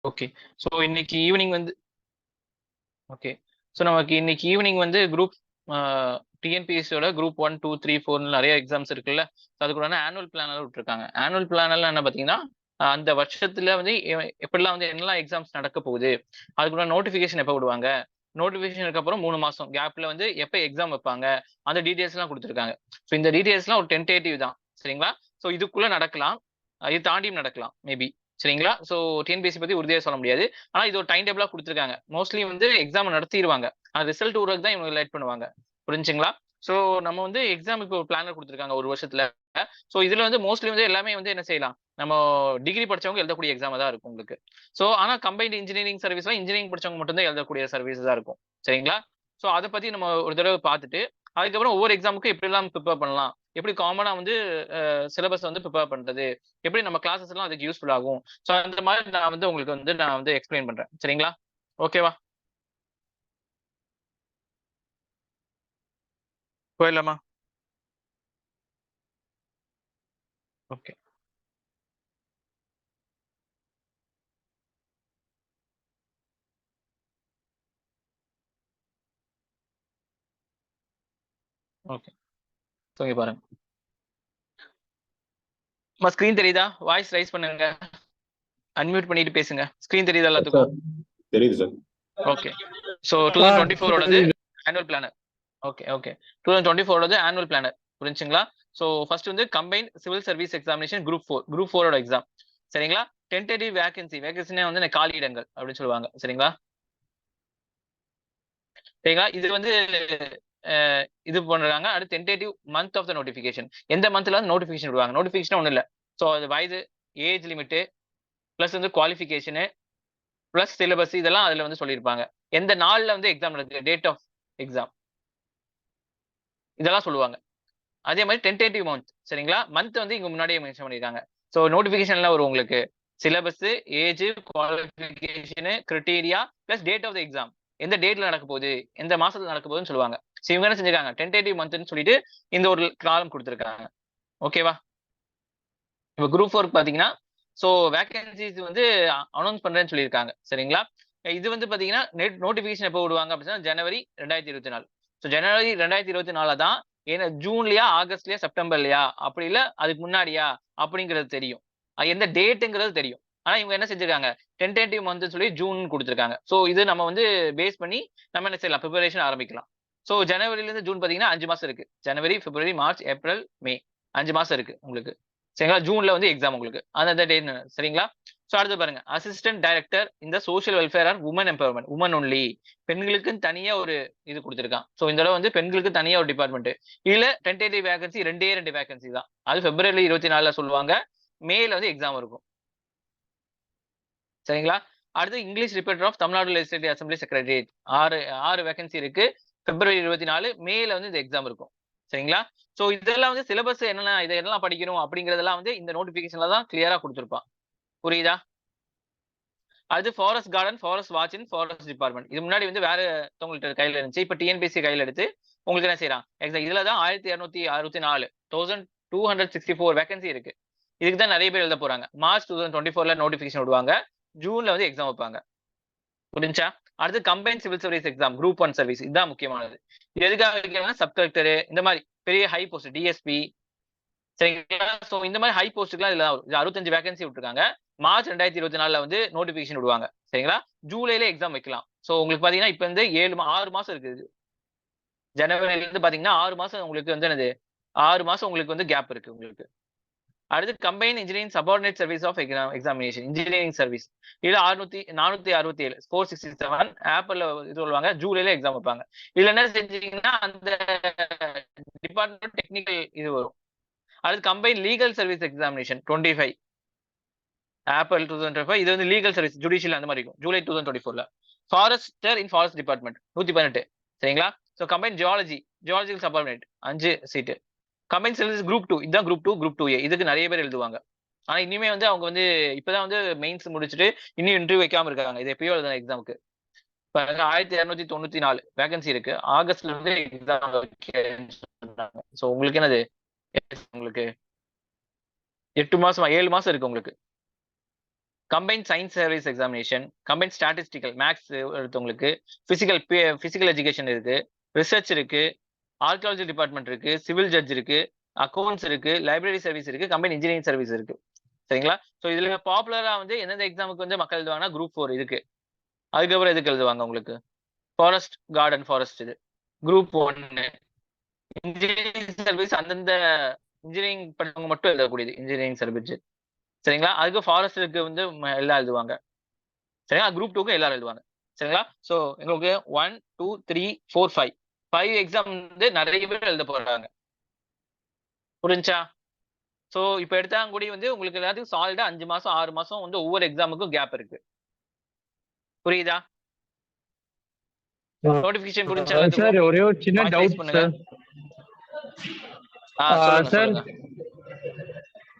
Okay. So இன்னைக்கு evening வந்து okay. So நமக்கு இன்னைக்கு ஈவினிங் வந்து குரூப் டிஎன்பிஎஸ்சியோட குரூப் 1, 2, 3, 4 நிறைய எக்ஸாம்ஸ் இருக்குல்ல. அதுக்குள்ள ஆனுவல் பிளானர் விட்டுருக்காங்க. ஆனுவல் பிளானர்ல என்ன பார்த்தீங்கன்னா, அந்த வருஷத்துல வந்து எப்படிலாம் வந்து என்னெல்லாம் எக்ஸாம்ஸ் நடக்க போகுது, அதுக்குள்ள நோட்டிஃபிகேஷன் எப்போ விடுவாங்க, நோட்டிஃபிகேஷனுக்கு அப்புறம் 3 மாசம் கேப்ல வந்து எப்போ எக்ஸாம் வைப்பாங்க, அந்த டீடைல்ஸ்லாம் கொடுத்துருக்காங்க. ஸோ இந்த டீடைல்ஸ்லாம் ஒரு டென்டேட்டிவ் தான், சரிங்களா? ஸோ இதுக்குள்ள நடக்கலாம், இது தாண்டியும் நடக்கலாம் மேபி, சரிங்களா? ஸோ டிஎன்பிஎஸ்சி பத்தி உறுதியா சொல்ல முடியாது. ஆனா இது ஒரு டைம் டேபிளா கொடுத்துருக்காங்க. மோஸ்ட்லி வந்து எக்ஸாம் நடத்திடுவாங்க, ரிசல்ட் ஊருக்கு தான் இவங்க லேட் பண்ணுவாங்க. புரிஞ்சுங்களா? ஸோ நம்ம வந்து எக்ஸாமுக்கு ஒரு பிளானர் கொடுத்துருக்காங்க ஒரு வருஷத்துல. ஸோ இதுல வந்து மோஸ்ட்லி வந்து எல்லாமே வந்து என்ன செய்யலாம், நம்ம டிகிரி படிச்சவங்க எழுதக்கூடிய எக்ஸாமா தான் இருக்கும் உங்களுக்கு. ஸோ ஆனா கம்பைன்ட் இன்ஜினியரிங் சர்வீஸ்லாம் இன்ஜினியரிங் படிச்சவங்க மட்டும் தான் எழுதக்கூடிய சர்வீஸ் தான் இருக்கும், சரிங்களா? ஸோ அதை பத்தி நம்ம ஒரு தடவை பார்த்துட்டு அதுக்கப்புறம் ஒவ்வொரு எக்ஸாமுக்கும் எப்படி எல்லாம் ப்ரிப்பேர் பண்ணலாம், எப்படி காமனா வந்து சிலபஸ் வந்து ப்ரிப்பேர் பண்றது, எப்படி நம்ம கிளாஸஸ் எல்லாம் அதுக்கு யூஸ்ஃபுல் ஆகும். ஸோ அந்த மாதிரி நான் வந்து உங்களுக்கு வந்து நான் வந்து எக்ஸ்பிளைன் பண்றேன், சரிங்களா? ஓகேவா? போயிடலாமா? ஓகே. ஓகே. ஸோ இங்க பாருங்க, ஸ்கிரீன் தெரியுதா? வாய்ஸ் ரைஸ் பண்ணுங்க, அன்மியூட் பண்ணிட்டு பேசுங்க. ஸ்கிரீன் தெரியுதா எல்லாத்துக்கும்? தெரியுது sir. Okay. So 2024 annual planar. Okay okay. 2024 annual planar புரிஞ்சுங்களா? ஸோ ஃபர்ஸ்ட் வந்து combined civil service examination group 4 exam, சரிங்களா? டென்டேட்டிவ் வேகன்சினே வந்து காலி இடங்கள் அப்படின்னு சொல்லுவாங்க, சரிங்களா? சரிங்களா? இது வந்து இது பண்றாங்க. அடுத்து tentative month of the notification, எந்த மந்த்ல நோட்டிஃபிகேஷன் விடுவாங்க. நோட்டிஃபிகேஷன் ஒன்றும் இல்லை. ஸோ அது வயது, ஏஜ் லிமிட்டு, பிளஸ் வந்து குவாலிஃபிகேஷனு, பிளஸ் சிலபஸ், இதெல்லாம் அதுல வந்து சொல்லியிருப்பாங்க. எந்த நாள்ல வந்து எக்ஸாம் நடக்குது, டேட் ஆஃப் எக்ஸாம், இதெல்லாம் சொல்லுவாங்க. அதே மாதிரி டென்டேட்டிவ் மந்த், சரிங்களா? மந்த் வந்து இங்க முன்னாடியே மென்ஷன் பண்ணிருக்காங்க. ஸோ நோட்டிஃபிகேஷன்ல வரும் உங்களுக்கு syllabus, age, qualification, criteria, plus date of the exam, எந்த டேட்ல நடக்க போகுது, எந்த மாசத்துல நடக்க போகுதுன்னு சொல்லுவாங்க. ஸோ இவங்க என்ன செஞ்சிருக்காங்க, டென்டேட்டிவ் மந்த்னு சொல்லிட்டு இந்த ஒரு காலம் கொடுத்துருக்காங்க. ஓகேவா? இப்போ குரூப் 4 பாத்தீங்கன்னா, ஸோ வேகன்சிஸ் வந்து அனௌன்ஸ் பண்றேன்னு சொல்லியிருக்காங்க, சரிங்களா? இது வந்து பாத்தீங்கன்னா நோட்டிஃபிகேஷன் எப்போ விடுவாங்க அப்படின்னா ஜனவரி 2024. ஸோ ஜனவரி 2024 தான். ஏன்னா ஜூன்லயா, ஆகஸ்ட்லயா, செப்டம்பர்லயா, அப்படி இல்ல அதுக்கு முன்னாடியா அப்படிங்கிறது தெரியும். எந்த டேட்டுங்கிறது தெரியும். ஆனா இவங்க என்ன செஞ்சிருக்காங்க, டென்டேட்டிவ் மந்த்னு சொல்லி ஜூன் கொடுத்துருக்காங்க. ஸோ இது நம்ம வந்து பேஸ் பண்ணி நம்ம என்ன செய்யலாம், ப்ரிப்பரேஷன் ஆரம்பிக்கலாம். ஸோ ஜனவரில இருந்து ஜூன் பாத்தீங்கன்னா 5 மாசம் இருக்கு. ஜனவரி, பிப்ரவரி, மார்ச், ஏப்ரல், மே, 5 மாசம் இருக்கு உங்களுக்கு, சரிங்களா? ஜூன்ல வந்து எக்ஸாம் உங்களுக்கு அந்த டேட், சரிங்களா? ஸோ அடுத்து பாருங்க, அசிஸ்டன்ட் டைரக்டர் இந்த social welfare or women empowerment, women only, பெண்களுக்கு தனியா ஒரு இது கொடுத்துருக்கான். ஸோ இந்த தடவை வந்து பெண்களுக்கு தனியா ஒரு டிபார்ட்மெண்ட். இதுல டென்டேட்டிவ் வேகன்சி ரெண்டு வேகன்சி தான். அது பிப்ரவரி 24 சொல்லுவாங்க, மேல வந்து எக்ஸாம் இருக்கும், சரிங்களா? அடுத்து English reporter of Tamil Nadu legislative assembly secretariat, ஆறு வேகன்சி இருக்கு. பிப்ரவரி 24 மேல வந்து இந்த எக்ஸாம் இருக்கும், சரிங்களா? ஸோ இதெல்லாம் வந்து சிலபஸ் என்னென்ன, இதெல்லாம் படிக்கணும் அப்படிங்கறதெல்லாம் வந்து இந்த நோட்டிபிகேஷன்ல தான் கிளியரா கொடுத்துருப்பான். புரியுதா? அது forest garden, forest watch in forest department. இது முன்னாடி வந்து வேற ஒருத்தவங்கள்ட்ட கையில இருந்துச்சு. இப்ப டிஎன்பிஎஸ்சி கையில எடுத்து உங்களுக்கு என்ன செய்யறான், இதுல தான் 1264 1264 வேகன்சி இருக்கு. இதுக்கு தான் நிறைய பேர் எழுத போறாங்க. மார்ச் 2024 நோட்டிபிகேஷன் விடுவாங்க, ஜூன்ல வந்து எக்ஸாம் வைப்பாங்க. புரிஞ்சா? அடுத்து combine civil service exam group 1 service, இதுதான் முக்கியமானது. எதுக்காக வைக்கிறாங்கன்னா சப் கலெக்டர், இந்த மாதிரி பெரிய ஹை போஸ்ட், டிஎஸ்பி, சரிங்களா? சோ இந்த மாதிரி ஹை போஸ்ட்டுக்குலாம் இதுல 65 வேகன்சி விட்டுருக்காங்க. மார்ச் 2024 வந்து நோட்டிபிகேஷன் விடுவாங்க, சரிங்களா? ஜூலைல எக்ஸாம் வைக்கலாம். சோ உங்களுக்கு பாத்தீங்கன்னா இப்ப வந்து 6 மாசம் இருக்கு. ஜனவரில இருந்து பாத்தீங்கன்னா 6 மாசம் உங்களுக்கு வந்து என்னது, 6 மாசம் உங்களுக்கு வந்து கேப் இருக்கு உங்களுக்கு. அடுத்து combine engineering subordinate service of examination, engineering service, இதுல 467 467 ஆப்பிள்ல இது சொல்லுவாங்க. ஜூலைல எக்ஸாம் வைப்பாங்க. இதுல என்ன செஞ்சீங்கன்னா அந்த டிபார்ட்மெண்ட் டெக்னிக்கல் இது வரும். அடுத்து combine legal service examination 25 apple 2025, இது வந்து லீகல் சர்வீஸ் ஜுடிஷியல் அந்த மாதிரி இருக்கும், ஜூலை 2024. ஃபாரஸ்டர் இன் ஃபாரஸ்ட் டிபார்ட்மெண்ட் 118, சரிங்களா? ஸோ கம்பைன் ஜியாலஜிக்கல் சபார்டினேட் 5 சீட்டு. கம்பைன் சர்வீஸ் குரூப் 2, இதுதான் குரூப் 2A. இதுக்கு நிறைய பேர் எழுதுவாங்க. ஆனா இனிமே வந்து அவங்க வந்து இப்பதான் வந்து மெயின்ஸ் முடிச்சுட்டு இன்னும் இன்டர்வியூ வைக்காம இருக்காங்க. இது எப்பயோ எழுதுன எக்ஸாமுக்கு. இப்ப 1294 வேகன்சி இருக்கு. ஆகஸ்ட்ல இருந்து எக்ஸாம் வைக்கிறேன்னு சொன்னாங்க. ஸோ உங்களுக்கு என்னது, உங்களுக்கு 8 மாசமா 7 மாசம் இருக்கு உங்களுக்கு. Combined science service examination, combined statistical maths எடுத்தவங்களுக்கு, பிசிக்கல் எஜுகேஷன் இருக்கு, ரிசர்ச் இருக்கு, ஆர்கியாலஜி டிபார்ட்மெண்ட் இருக்கு, சிவில் ஜட்ஜ் இருக்கு, அக்கௌண்ட்ஸ் இருக்கு, லைப்ரரி சர்வீஸ் இருக்கு, கம்பைன் இன்ஜினியரிங் சர்வீஸ் இருக்கு. சரிங்களா? ஸோ இதுல பாப்புலரா வந்து எந்தெந்த எக்ஸாமுக்கு வந்து மக்கள் எழுதுவாங்கன்னா குரூப் 4 இதுக்கு. அதுக்கப்புறம் எதுக்கு எழுதுவாங்க உங்களுக்கு? ஃபாரஸ்ட் கார்டன் ஃபாரஸ்ட் இது குரூப் 1. இன்ஜினியரிங் சர்வீஸ் அந்தந்த இன்ஜினியரிங் படிச்சவங்க மட்டும் எழுதக்கூடியது இன்ஜினியரிங் சர்வீஸ். சரிங்களா? அதுக்கு ஃபாரஸ்ட்டுக்கு வந்து எல்லாம் எழுதுவாங்க. சரிங்களா? குரூப் 2க்கு எல்லாரும் எழுதுவாங்க. சரிங்களா? ஸோ உங்களுக்கு 1, 2, 3, 4, 5 5 எக்ஸாம் வந்து நிறைய பேர் எழுத போறாங்க. புரிஞ்சா? ஸோ இப்ப எடுத்தாங்க கூடி வந்து உங்களுக்கு எல்லாத்துக்கும் சாலிடா 5 மாசம் 6 மாசம் வந்து ஒவ்வொரு எக்ஸாமுக்கும் கேப் இருக்கு. புரியுதா? நோட்டிபிகேஷன் புரிஞ்சா சார் எல்லாத்துக்கும்? ஒரே ஒரு சின்ன வாய்ஸ் ரைஸ் டவுட் பண்ணுங்க. சார். சொல்லுங்க சார் சொல்லுங்க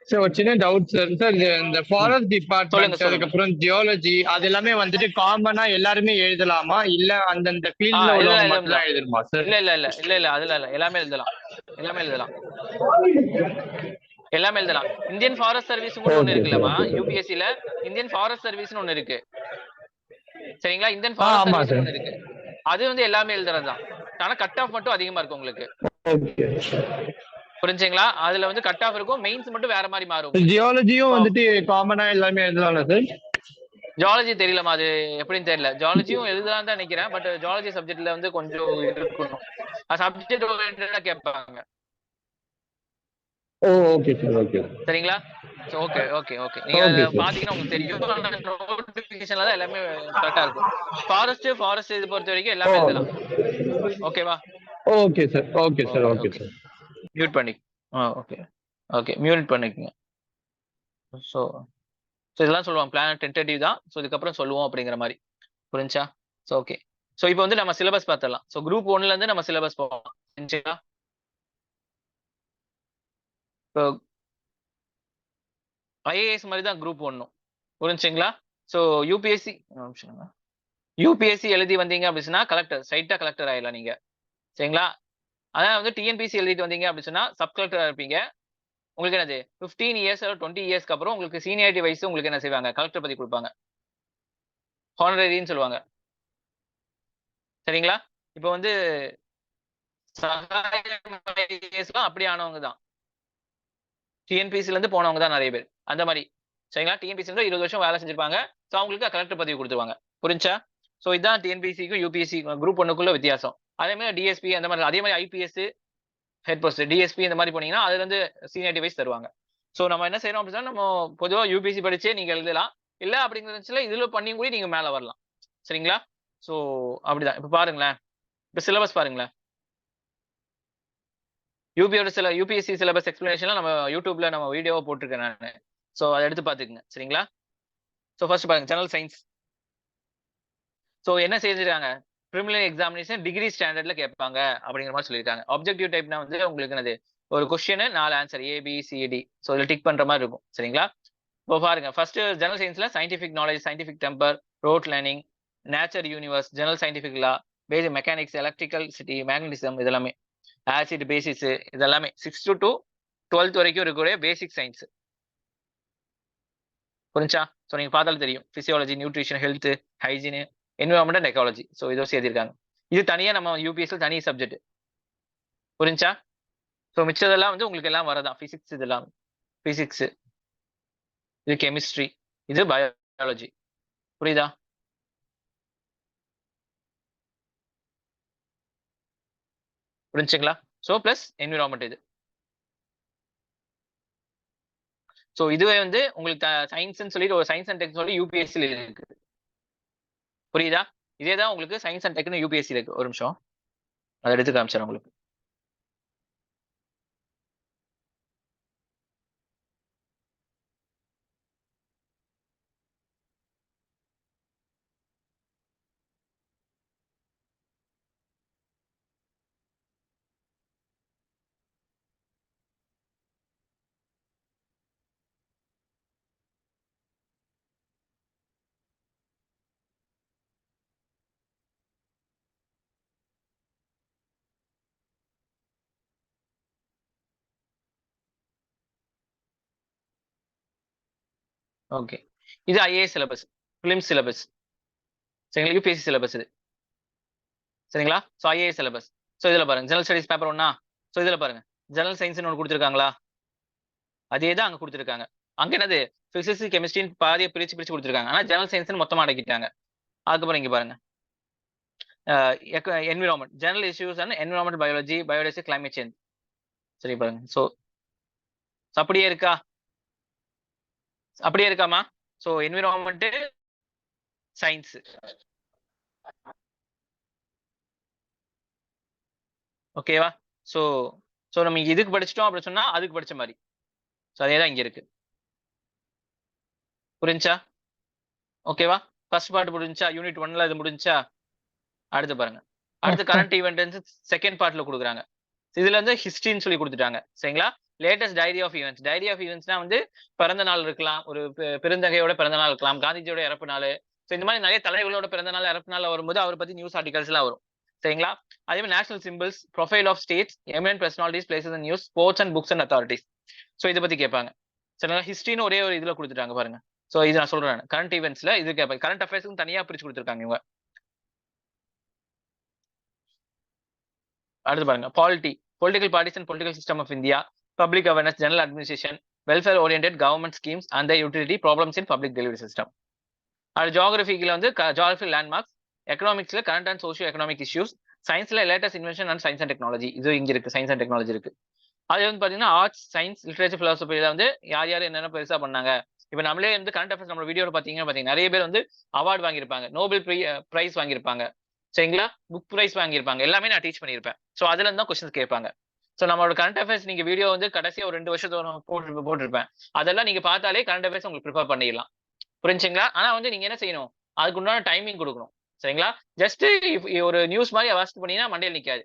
சார் ஒரு சின்ன டவுட் சார். சார் இந்த ஃபாரஸ்ட் சொல்லுங்க டிபார்ட்மெண்ட் சொல்லுங்க. அதுக்கப்புறம் ஜியாலஜி அது எல்லாமே வந்துட்டு காமனா எல்லாருமே எழுதலாமா இல்ல அந்தந்த ஃபீல்ட்ல உள்ளவங்க மட்டும் தான் எழுதலாம். எழுதணுமா சார்? இல்ல அதுல இல்ல எல்லாமே எழுதலாம். எல்லாமே எழுதலாம். இந்தியன் ஃபாரஸ்ட் சர்வீஸ் கூட ஒண்ணு ஓகே சார் இருக்குல்லமா, ஓகே சார். யூபிஎஸ்சில இந்தியன் ஃபாரஸ்ட் சர்வீஸ்னு ஒண்ணு இருக்கு. சரிங்களா? இந்தியன் ஃபாரஸ்ட் ஆமா சர்வீஸ்னு சார். ஒண்ணு இருக்கு. அது வந்து எல்லாமே எழுதுறதுதான். ஆனா கட் ஆஃப் மட்டும் அதிகமா இருக்கும் உங்களுக்கு. ஓகே. புரிஞ்சுங்களா? அதுல வந்து கட் ஆஃப் இருக்கும், மெயின்ஸ் மட்டும் வேற மாதிரி மாறும் உங்களுக்கு. ஜியாலஜியும் வந்துட்டு காமனா எல்லாமே எழுதலாம்ல சார்? ஜியாலஜி தெரியலமா, அது எப்படின்னு தெரியல. ஜியாலஜியும் எழுதலாம் தான் நினைக்கிறேன். பட் ஜியாலஜி சப்ஜெக்ட்ல வந்து கொஞ்சம் இருக்கணும். சப்ஜெக்ட் ஓரியன்டா கேட்பாங்க. ஓ ஓகே சார் ஓகே. சரிங்களா? Okay okay okay. நீங்க ஓகே சார். பாத்தீங்கன்னா உங்களுக்கு தெரியும். நோட்டிபிகேஷன்ல தான் எல்லாமே கரெக்டா இருக்கும். ஃபாரஸ்ட் இது பொறுத்த வரைக்கும் எல்லாமே எழுதலாம். ஓகேவா? Okay sir okay sir okay okay okay. Sir. Mute பண்ணி ஓகே ஓகே மியூட் பண்ணிக்கங்க. ஸோ இதெல்லாம் சொல்லுவாங்க. பிளான் டென்டேட்டிவ் தான். ஸோ இதுக்கப்புறம் சொல்லுவோம் அப்படிங்கிற மாதிரி. புரிஞ்சா? So okay. ஸோ இப்போ வந்து நம்ம சிலபஸ் பார்த்துடலாம். ஸோ குரூப் 1ல இருந்து நம்ம சிலபஸ் போகலாம். புரிஞ்சுங்களா? இப்போ ஐஏஎஸ் மாதிரி தான் குரூப் 1. புரிஞ்சுங்களா? ஸோ யூபிஎஸ்சி யூபிஎஸ்சி எழுதி வந்தீங்க அப்படின்னா கலெக்டர், ஸ்ட்ரைட்டா கலெக்டர் ஆயிடலாம் நீங்க. சரிங்களா? அதான் வந்து டிஎன்பிசி எழுதிட்டு வந்தீங்க அப்படின்னு சொன்னா சப் கலெக்டரா இருப்பீங்க. உங்களுக்கு என்னது 15 இயர்ஸ் 20 இயர்ஸ்க்கு அப்புறம் உங்களுக்கு சீனியாரிட்டி வைஸ் உங்களுக்கு என்ன செய்வாங்க? கலெக்டர் பதவி கொடுப்பாங்க. ஹானரரின்னு சொல்லுவாங்க. சரிங்களா? இப்போ வந்து சகாயம் ஐஏஎஸ்லாம் அப்படி ஆனவங்க தான். டிஎன்பிசில இருந்து போனவங்க தான் நிறைய பேர். அந்த மாதிரி. சரிங்களா? டிஎன்பிசி 20 வருஷம் வேலை செஞ்சிருப்பாங்க. ஸோ அவங்களுக்கு கலெக்டர் பதவி கொடுத்துருவாங்க. புரிஞ்சா? ஸோ இதுதான் டிஎன்பிசிக்கும் யூபிஎஸ்சி குரூப் 1க்குள்ள வித்தியாசம். அதே மாதிரி டிஎஸ்பி அந்த மாதிரி அதே மாதிரி ஐபிஎஸ் ஹெட் போஸ்ட் டிஎஸ்பி இந்த மாதிரி போனீங்கன்னா அதுல இருந்து சீனியாரிட்டி வைஸ் தருவாங்க. ஸோ நம்ம என்ன செய்யறோம் அப்படின்னா நம்ம பொதுவாக யூபிஎஸ்சி படிச்சே நீங்க எழுதலாம். இல்ல அப்படிங்கிற இதுல பண்ணியும் கூட நீங்க மேல வரலாம். சரிங்களா? ஸோ அப்படிதான். இப்ப பாருங்களேன். இப்ப சிலபஸ் பாருங்களேன். யூபிஎஸ்சி சிலபஸ் எக்ஸ்பிளனேஷன்லாம் நம்ம யூடியூப்ல நம்ம வீடியோவா போட்டிருக்கேன் நான். ஸோ அதை எடுத்து பாத்துக்கங்க. சரிங்களா? ஸோ ஃபர்ஸ்ட் பாருங்க ஜெனரல் சயின்ஸ். ஸோ என்ன செஞ்சிருக்காங்க? ப்ரிலிமினரி எக்ஸாமினேஷன் டிகிரி ஸ்டாண்டர்ட்ல கேட்பாங்க அப்படிங்கிற மாதிரி சொல்லியிருக்காங்க. ஆப்ஜெக்டிவ் டைப்னா வந்து உங்களுக்கு என்னது ஒரு கொஸ்டின் 4 ஆன்சர் ஏபிசிடி. ஸோ இதில் டிக் பண்ற மாதிரி இருக்கும். சரிங்களா? இப்போ பாருங்க ஃபர்ஸ்ட் ஜெனரல் சயின்ஸ்ல scientific knowledge, scientific temper, rote learning, nature universe, general scientific law, basic mechanics, electrical city, magnetism இதெல்லாமே ஆசிட் பேசிஸ் இதெல்லாமே 6 to 12th வரைக்கும் இருக்கக்கூடிய பேசிக் சயின்ஸ். புரிஞ்சா? ஸோ நீங்க பார்த்தாலும் தெரியும். Physiology, nutrition, health, hygiene, environment and ecology. So இதோ சேர்த்திருக்காங்க. இது தனியா நம்ம யூபிஎஸ்ல தனி சப்ஜெக்ட். புரிஞ்சா? ஸோ மிச்சதெல்லாம் வந்து உங்களுக்கு எல்லாம் வரதான். பிசிக்ஸ் இதெல்லாம் பிசிக்ஸ், இது கெமிஸ்ட்ரி, இது பயாலஜி. புரியுதா? புரிஞ்சுங்களா? ஸோ பிளஸ் என்விரான்மெண்ட் இது. ஸோ இதுவே வந்து உங்களுக்கு சயின்ஸ்னு சொல்லிட்டு ஒரு சயின்ஸ் அண்ட் டெக் சொல்லி யூபிஎஸ்சியில் இருக்கு. புரியுதா? இதே தான் உங்களுக்கு சயின்ஸ் அண்ட் டெக்னு யூபிஎஸ்சி இருக்கு. ஒரு நிமிஷம் அதை எடுத்து காமிச்சிடறேன் உங்களுக்கு. ஓகே. இது ஐஏஎஸ் சிலபஸ், பிலிம்ஸ் சிலபஸ். சரிங்களா, யூபிஎஸ்சி சிலபஸ் இது. சரிங்களா, ஸோ ஐஏஎஸ் சிலபஸ். ஸோ இதுல பாருங்க ஜெனரல் ஸ்டடிஸ் பேப்பர் 1. ஸோ இதுல பாருங்க ஜெனரல் சயின்ஸ்னு ஒன்று கொடுத்துருக்காங்களா, அதே தான் அங்க கொடுத்துருக்காங்க. அங்க என்னது பிசிக்ஸ் கெமிஸ்ட்ரின்னு பாதியை பிரிச்சு கொடுத்துருக்காங்க. ஆனா ஜெனரல் சயின்ஸ் மொத்தமா அடக்கிட்டாங்க. அதுக்கப்புறம் இங்க பாருங்க environment, general issues and environment, biology, biodiversity, climate change. சரி பாருங்க. ஸோ அப்படியே இருக்கா, அப்படியே இருக்காமா? So environment, science. ஓகேவா? ஸோ ஸோ நம்ம இதுக்கு படிச்சிட்டோம் அப்படின்னு சொன்னா அதுக்கு படிச்ச மாதிரி. ஸோ அதே தான் இங்க இருக்கு. புரிஞ்சா? ஓகேவா? ஃபர்ஸ்ட் பார்ட் முடிஞ்சா, யூனிட் 1ல இது முடிஞ்சா. அடுத்து பாருங்க, அடுத்து கரண்ட் ஈவெண்ட் செகண்ட் பார்ட்ல கொடுக்குறாங்க. இதுல இருந்து ஹிஸ்டரின்னு சொல்லி கொடுத்துட்டாங்க. சரிங்களா, latest diary of events. Diary of ஈவெண்ட்ஸ்னா வந்து பிறந்த நாள் இருக்கலாம், ஒரு பெருந்தகையோட பிறந்த நாள் இருக்கலாம், காந்திஜியோட இறப்பு நாள். ஸோ இந்த மாதிரி நிறைய தலைவர்களோட பிறந்த நாள், இறப்பு நாள் வரும்போது அவரை பத்தி நியூஸ் ஆர்டிகல்ஸ் எல்லாம் வரும். சரிங்களா, அதே மாதிரி national symbols, profile of states, eminent personalities, places and news, sports and books and authorities. So இதை பத்தி கேட்பாங்க. சரிங்களா, ஹிஸ்டரின்னு ஒரே ஒரு இதுல கொடுத்துட்டாங்க பாருங்க. ஸோ இது நான் சொல்றேன், கரண்ட் ஈவெண்ட்ஸ்ல இது கேட்பாங்க. கரண்ட் அஃபேர்ஸ்க்கு தனியா பிரிச்சு கொடுத்துருக்காங்க இவங்க. அடுத்து பாருங்க political parties and political system of India, public awareness, general administration, welfare oriented government schemes and utility problems in public delivery system. அது ஜியோகிராஃபிக்கில் வந்து ஜியோகிராஃபி லேண்ட்மார்க்ஸ், எக்கனாமிக்ஸ்ல current and socio economic issues, சயின்ஸ்ல latest invention and science and technology. இது இங்க இருக்கு, science and technology இருக்கு. அது வந்து பாத்தீங்கன்னா ஆர்ட்ஸ், சயின்ஸ், லிட்ரேச்சர், பிலாசபில வந்து யார் யார் என்னென்ன பெருசா பண்ணாங்க. இப்ப நம்மளே வந்து கரண்ட் அஃபேர்ஸ் நம்ம வீடியோல பாத்தீங்கன்னா நிறைய பேர் வந்து அவார்டு வாங்கியிருப்பாங்க, நோபல் பிரைஸ் வாங்கியிருப்பாங்க. சரிங்களா, புக் பிரைஸ் வாங்கியிருப்பாங்க. எல்லாமே நான் டீச் பண்ணியிருப்பேன். ஸோ அதுல இருந்து தான் கொஸ்டின்ஸ் கேட்பாங்க. ஸோ நம்மளோட கரண்ட் அஃபேர்ஸ் நீங்க வீடியோ வந்து கடைசியா ஒரு 2 வருஷத்தோட போட்டிருப்பேன். அதெல்லாம் நீங்க பார்த்தாலே கரண்ட் அஃபேர்ஸ் உங்களுக்கு ப்ரிப்பேர் பண்ணிடலாம். புரிஞ்சுங்களா? ஆனா வந்து நீங்க என்ன செய்யணும், அதுக்கு உண்டான டைமிங் கொடுக்கணும். சரிங்களா, ஜஸ்ட் ஒரு நியூஸ் மாதிரி வாசித்து பண்ணீங்கன்னா மண்டையில் நிக்காது.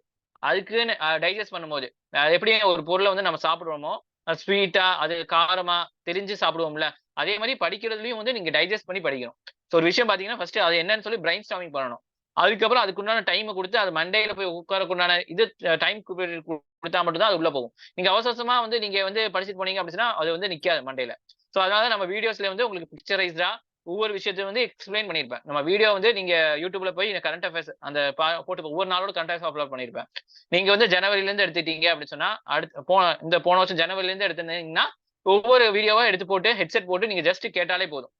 அதுக்குன்னு டைஜஸ்ட் பண்ணும்போது எப்படி ஒரு பொருளை வந்து நம்ம சாப்பிடுவோமோ ஸ்வீட்டா, அது காரமா தெரிஞ்சு சாப்பிடுவோம்ல, அதே மாதிரி படிக்கிறதுலயும் வந்து நீங்க டைஜஸ்ட் பண்ணி படிக்கணும். ஸோ ஒரு விஷயம் பாத்தீங்கன்னா ஃபர்ஸ்ட் அது என்னன்னு சொல்லி பிரைன் ஸ்டார்மிங் பண்ணணும். அதுக்கப்புறம் அதுக்குண்டான டைமை கொடுத்து அது மண்டையில போய் உட்காரக்குண்டான இது டைம் கொடுத்தா மட்டும்தான் அது உள்ள போகும். நீங்க அவசரமா வந்து நீங்க வந்து படிச்சுட்டு போனீங்க அப்படின்னா அது வந்து நிக்காது மண்டையில. ஸோ அதனால நம்ம வீடியோஸ்ல வந்து உங்களுக்கு பிக்சரைஸ்டா ஒவ்வொரு விஷயத்தையும் வந்து எக்ஸ்பிளைன் பண்ணிருப்பேன். நம்ம வீடியோ வந்து நீங்க யூடியூப்ல போய் கரண்ட் அஃபேர்ஸ் அந்த போட்டு ஒவ்வொரு நாளோட கரண்ட் அஃபேர்ஸ் அப்லோட் பண்ணிருப்பேன். நீங்க வந்து ஜனவரில இருந்து எடுத்துட்டீங்க அப்படின்னு சொன்னா அடுத்து போன வருஷம் ஜனவரில இருந்து எடுத்திருந்தீங்கன்னா ஒவ்வொரு வீடியோவா எடுத்து போட்டு ஹெட்செட் போட்டு நீங்க ஜஸ்ட் கேட்டாலே போதும்.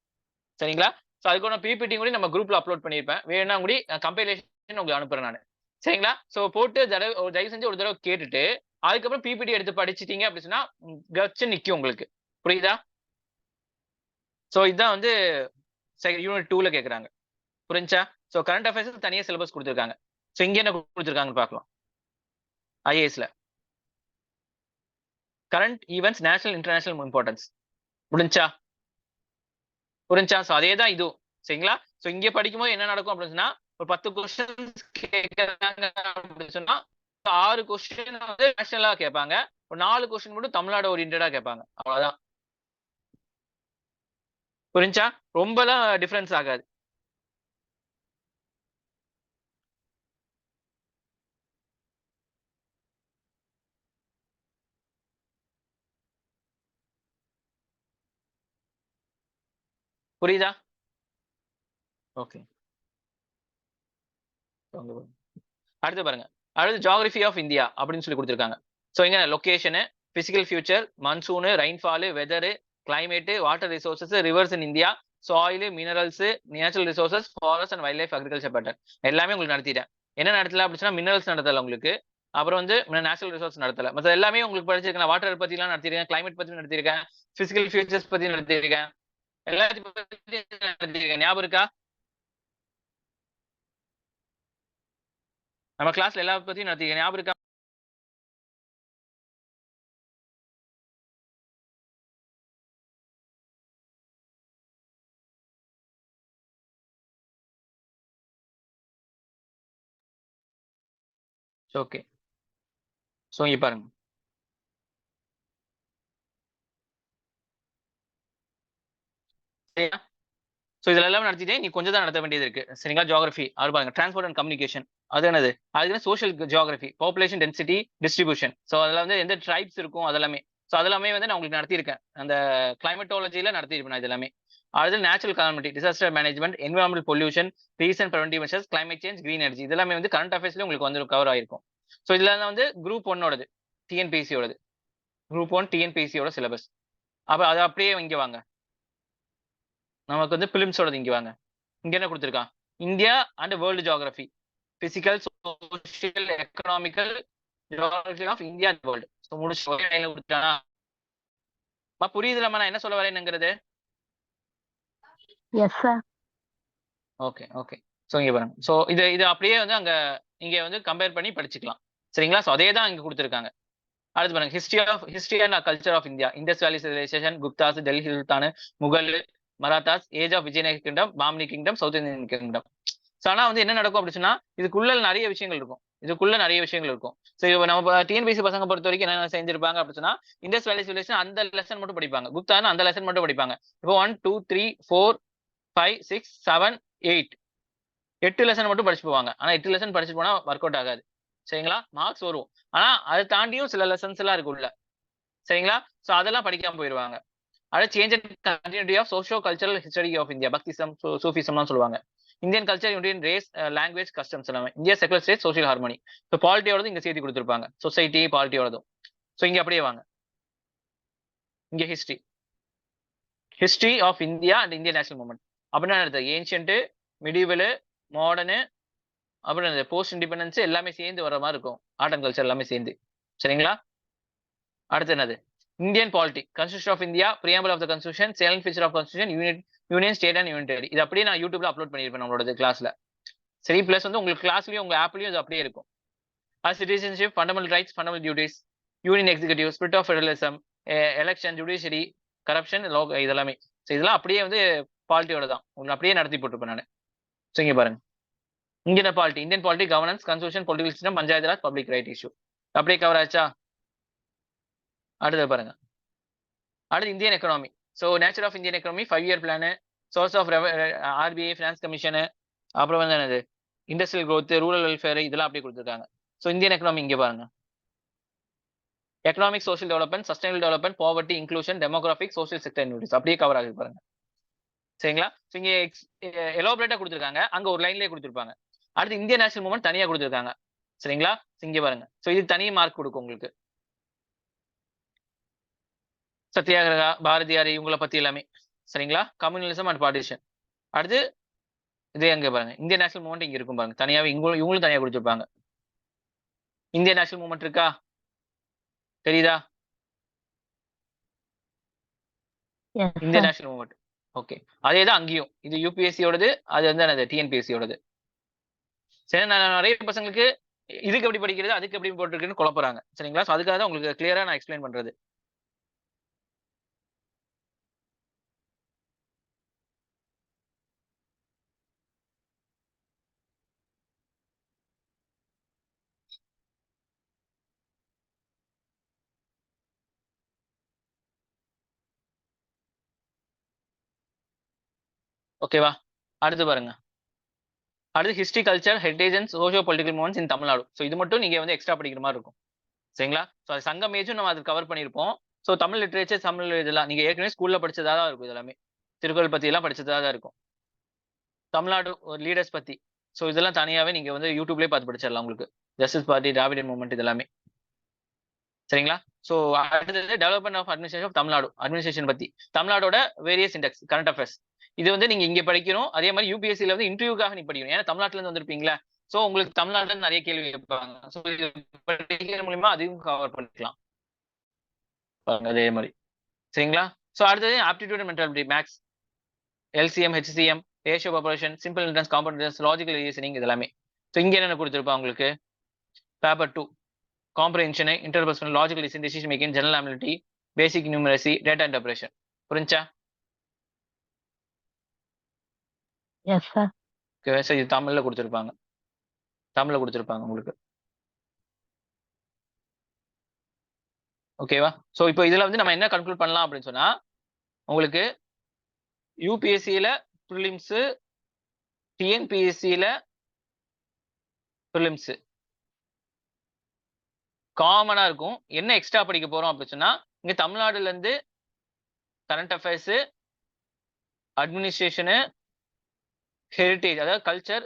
சரிங்களா, ஸோ அதுக்கான பிபிடி கூட நம்ம குரூப்ல அப்லோட் பண்ணிருப்பேன். வேணா கூட கம்பைலேஷன் உங்களுக்கு அனுப்புறேன் நான். சரிங்களா, ஸோ போட்டு தயவு செஞ்சு ஒரு தடவை கேட்டுட்டு அதுக்கப்புறம் பிபிடி எடுத்து படிச்சிட்டீங்க அப்படின்னு சொன்னா கச்சு நிக்கும் உங்களுக்கு. புரியுதா? ஸோ இதுதான் வந்து யூனிட் 2ல கேட்குறாங்க. புரிஞ்சா? ஸோ கரண்ட் அஃபேர்ஸ் தனியாக சிலபஸ் கொடுத்துருக்காங்க. ஸோ இங்க என்ன கொடுத்துருக்காங்கன்னு பார்க்கலாம். ஐஏஎஸ்ல current events, national international importance. புரிஞ்சா? ஸோ அதே தான் இதுவும். சரிங்களா, ஸோ இங்க படிக்கும்போது என்ன நடக்கும் அப்படின்னு சொன்னா ஒரு 10 கொஸ்டின்ஸ் கேட்கறாங்க அப்படின்னு சொன்னா 6 கொஸ்டின் வந்து நேஷனலா கேட்பாங்க, ஒரு 4 கொஸ்டின் மட்டும் தமிழ்நாடு ஓரியன்டா கேட்பாங்க. அவ்வளவுதான். புரிஞ்சா? ரொம்பலாம் டிஃபரன்ஸ் ஆகாது. புரியுதா? ஓகே, அடுத்து பாருங்க. அடுத்து ஜியோகிராஃபி ஆஃப் இந்தியா அப்படின்னு சொல்லி கொடுத்துருக்காங்க. ஸோ இங்க location, physical future, monsoon, rainfall, weather, climate, water resources, rivers in India, soil, minerals, natural resources, forest and wild life, agriculture pattern எல்லாமே உங்களுக்கு நடத்திட்டேன். என்ன நடத்தல அப்படின்னா மினரல்ஸ் நடத்தல உங்களுக்கு, அப்புறம் வந்து நேச்சுரல் ரிசோர்ஸ் நடத்தல. மற்ற எல்லாமே உங்களுக்கு படிச்சிருக்கேன். வாட்டர் பத்தி எல்லாம் நடத்திருக்கேன், கிளைமேட் பத்தி நடத்திருக்கேன், பிசிக்கல் ஃபியூச்சர்ஸ் பத்தி நடத்திருக்கேன், எல்லாத்தையும் பத்தி நடத்திருக்கேன். ஞாபகம் இருக்கா? நம்ம கிளாஸ்ல எல்லா பத்தியும் நடத்திருக்கேன். ஞாபகம் இருக்கா? ஓகே, ஸோ இங்க பாருங்க. சரியா, ஸோ இதுல எல்லாமே நடத்திட்டேன். நீ கொஞ்சம் தான் நடத்த வேண்டியது இருக்கு. சரிங்களா, ஜியோகிராஃபி அது பாருங்க. டிரான்ஸ்போர்ட் அண்ட் கம்யூனிகேஷன் அது என்னது, அது social geography, population density distribution. So அதில் வந்து எந்த ட்ரைப்ஸ் இருக்கும் அதெல்லாமே. ஸோ அதெல்லாமே வந்து நான் உங்களுக்கு நடத்தியிருக்கேன். அந்த கிளைமேட்டாலஜியில நடத்தியிருப்பேன் நான் இது எல்லாமே. அடுத்து natural calamity, disaster management, environmental pollution, recent preventive measures, climate change, green energy இதெல்லாமே வந்து கரண்ட் அஃபேர்ஸ்ல உங்களுக்கு வந்து கவர் ஆயிருக்கும். ஸோ இதுல வந்து குரூப் 1ஓடது டிஎன்பிஎஸ்சியோடது, குரூப் 1 டிஎன்பிஎஸ்சியோட சிலபஸ். அப்ப அது அப்படியே இங்க வாங்க, நமக்கு வந்து பிலிம்ஸோடது இங்க வாங்க. இங்க என்ன கொடுத்துருக்கான், India and world geography, physical, social, economical geography of India and world. So முடிச்சு கொடுத்துட்டானா, புரியுதுலமா நான் என்ன சொல்ல வரேனுங்கிறது? Yes sir. Okay okay. So இங்க பாருங்க, ஸோ இது அப்படியே வந்து அங்க இங்க வந்து கம்பேர் பண்ணி படிச்சுக்கலாம். சரிங்களா? ஸோ அதே தான் இங்க கொடுத்துருக்காங்க. அடுத்து பாருங்க, history and culture of India, Indus valley civilisation, Guptas, Delhi sultan, Mughal, Marathas, age of Vijayanagar kingdom, Bahmani kingdom, south Indian kingdom. So ஆனா வந்து என்ன நடக்கும் அப்படின்னு சொன்னா, இதுக்குள்ள நிறைய விஷயங்கள் இருக்கும். ஸோ நம்ம டிஎன்பிஎஸ்சி பசங்க பொறுத்த வரைக்கும் என்ன செஞ்சிருப்பாங்க அப்படின்னு சொன்னா, இண்டஸ் வேலி சிவிலைசேஷன் அந்த லெசன் மட்டும் படிப்பாங்க, குப்தான்னு அந்த லெசன் மட்டும் படிப்பாங்க. இப்போ 1 2 3 4 5 6 7 8 8 லெசன் மட்டும் படிச்சு போவாங்க. ஆனா 8 லெசன் படிச்சுட்டு போனா ஒர்க் அவுட் ஆகாது. சரிங்களா? மார்க்ஸ் வரும். ஆனா அதை தாண்டியும் சில லெசன்ஸ் எல்லாம் இருக்கு உள்ள. சரிங்களா? ஸோ அதெல்லாம் படிக்காம போயிடுவாங்க. அடுத்து change and continuity of socio cultural history of India, Bhaktism, சூஃபிசம்லாம் சொல்லுவாங்க. Indian culture, Indian race, language, customs எல்லாமே. India secular state, social harmony. So பாலிட்டியோடது இங்க சேர்த்து கொடுத்துருப்பாங்க, சொசைட்டி பாலிட்டியோடதும். ஸோ இங்க அப்படியே வாங்க, இங்க history of India and Indian national movement அப்படின்னா எடுத்து ஏன்ஷியன்ட், மிடிவல், மாடர்னு, அப்புறம் போஸ்ட் இண்டிபெண்டன்ஸ் எல்லாமே சேர்ந்து வர மாதிரி இருக்கும். ஆர்ட் அண்ட் கல்ச்சர் எல்லாமே சேர்ந்து. சரிங்களா? அடுத்து என்னது, Indian polity, constitution of India, preamble of the constitution, challenge feature of constitution, union state and unitary. இது அப்படியே நான் யூடியூப்ல அப்லோட் பண்ணிருப்பேன் நம்மளோட கிளாஸ்ல. சரி, பிளஸ் வந்து உங்களுக்கு கிளாஸ்லயும் உங்க ஆப்லயும் இது அப்படியே இருக்கும். Citizenship, fundamental rights, fundamental duties, union executive, spirit of federalism, election, judiciary, corruption, இதெல்லாமே. ஸோ இதெல்லாம் அப்படியே வந்து பாலிட்டியோட தான் உங்களுக்கு அப்படியே நடத்தி போட்டிருப்பேன் நான். ஸோ இங்க பாருங்க, Indian polity, governance, constitution, political system, panchayat Raj, public right issue அப்படியே கவர் ஆச்சா? அடுத்து பாருங்க, அடுத்து Indian economy. So nature of Indian economy, 5-year plan, source of RBI, finance commission, அப்புறம் வந்து என்னது இண்டஸ்ட்ரியல் growth, ரூரல் வெல்ஃபேர் இதெல்லாம் அப்படியே கொடுத்துருக்காங்க. ஸோ இந்தியன் எக்கனாமி இங்க பாருங்க, economic, social development, sustainable development, poverty, inclusion, demographic, social sector invest அப்படியே cover ஆகுது பாருங்க. சரிங்களா? ஸோ இங்க எலாபரேட்டா கொடுத்துருக்காங்க, அங்க ஒரு லைன்லேயே கொடுத்துருப்பாங்க. அடுத்து இந்தியன் நேஷனல் மூவ்மெண்ட் தனியா கொடுத்துருக்காங்க. சரிங்களா? இங்க பாருங்க, ஸோ இது தனி மார்க் கொடுக்கும் உங்களுக்கு. சத்யாகிரகா, பாரதியார் இவங்களை பத்தி எல்லாமே. சரிங்களா? Communalism and partition. அடுத்து இதே அங்க பாருங்க, இந்தியன் நேஷனல் மூவ்மெண்ட் இங்க இருக்கும் பாருங்க, தனியாவே இவங்களும் தனியா கொடுத்துருப்பாங்க. இந்தியன் நேஷனல் மூவ்மெண்ட் இருக்கா, தெரியுதா? Indian national movement. ஓகே, அதே தான் அங்கேயும். இது யூபிஎஸ்சியோடது, அது வந்து என்னது டிஎன்பிஎஸ்சியோடது. சரி, நான் நிறைய பசங்களுக்கு இதுக்கு எப்படி படிக்கிறது, அதுக்கு எப்படி போட்டிருக்குன்னு குழப்பறாங்க. சரிங்களா? ஸோ அதுக்காக தான் உங்களுக்கு கிளியரா நான் எக்ஸ்பிளைன் பண்றது. ஓகேவா? அடுத்து பாருங்க, அடுத்து history, culture, heritage and socio political movements in Tamil Nadu. So இது மட்டும் நீங்க வந்து எக்ஸ்ட்ரா படிக்கிற மாதிரி இருக்கும். சரிங்களா? ஸோ அது சங்கம் ஏஜும் நம்ம அது கவர் பண்ணியிருப்போம். ஸோ தமிழ் லிட்ரேச்சர், தமிழ் இதெல்லாம் நீங்க ஏற்கனவே ஸ்கூல்ல படிச்சதா தான் இருக்கும். இதெல்லாமே திருக்குறள் பத்தி எல்லாம் படிச்சதா தான் இருக்கும். தமிழ்நாடு ஒரு லீடர்ஸ் பத்தி, ஸோ இதெல்லாம் தனியாவே நீங்க வந்து யூடியூப்லேயே பார்த்து படிச்சிடலாம். உங்களுக்கு ஜஸ்டிஸ் பார்ட்டி, டிராவிடன் மூவ்மெண்ட் இதெல்லாமே. சரிங்களா? ஸோ அடுத்தது development of administration of Tamil Nadu, administration பத்தி, தமிழ்நாடோட வேரியஸ் இண்டெக்ஸ், கரண்ட் அஃபேர்ஸ். இது வந்து நீங்க இங்க படிக்கணும். அதே மாதிரி யூபிஎஸ்சில வந்து இன்டர்வியூக்காக நீ படிக்கணும். ஏன்னா தமிழ்நாட்டுல இருந்து வந்திருப்பீங்களா, ஸோ உங்களுக்கு தமிழ்நாட்டுல இருந்து நிறைய கேள்வி கேட்பாங்க. ஸோ இது படிக்கிற மூலியமா அதையும் கவர் பண்ணிக்கலாம் அதே மாதிரி. சரிங்களா? ஸோ அடுத்தது aptitude and mentality, maths, LCM, HCM, ratio population, simple interest, compound, logical reasoning இதெல்லாமே. ஸோ இங்க என்னென்ன கொடுத்துருப்பா உங்களுக்கு, paper 2 comprehension, interpersonal, logical reason, decision making, general ability, basic numeracy, data interpretation. புரிஞ்சா? Yes sir. ஓகே, ஸோ இது தமிழ்ல கொடுத்துருப்பாங்க, உங்களுக்கு. ஓகேவா? ஸோ இப்போ இதுல வந்து நம்ம என்ன கன்க்ளூட் பண்ணலாம் அப்படின்னு சொன்னா, உங்களுக்கு யூபிஎஸ்சியில ப்ரிலிம்ஸ், டிஎன்பிஎஸ்சியில ப்ரிலிம்ஸ் காமனா இருக்கும். என்ன எக்ஸ்ட்ரா படிக்க போறோம் அப்படின்னு சொன்னா, இங்க தமிழ்நாடுல இருந்து கரண்ட் அஃபேர்ஸ், அட்மினிஸ்ட்ரேஷனு, ஹெரிட்டேஜ் அதாவது culture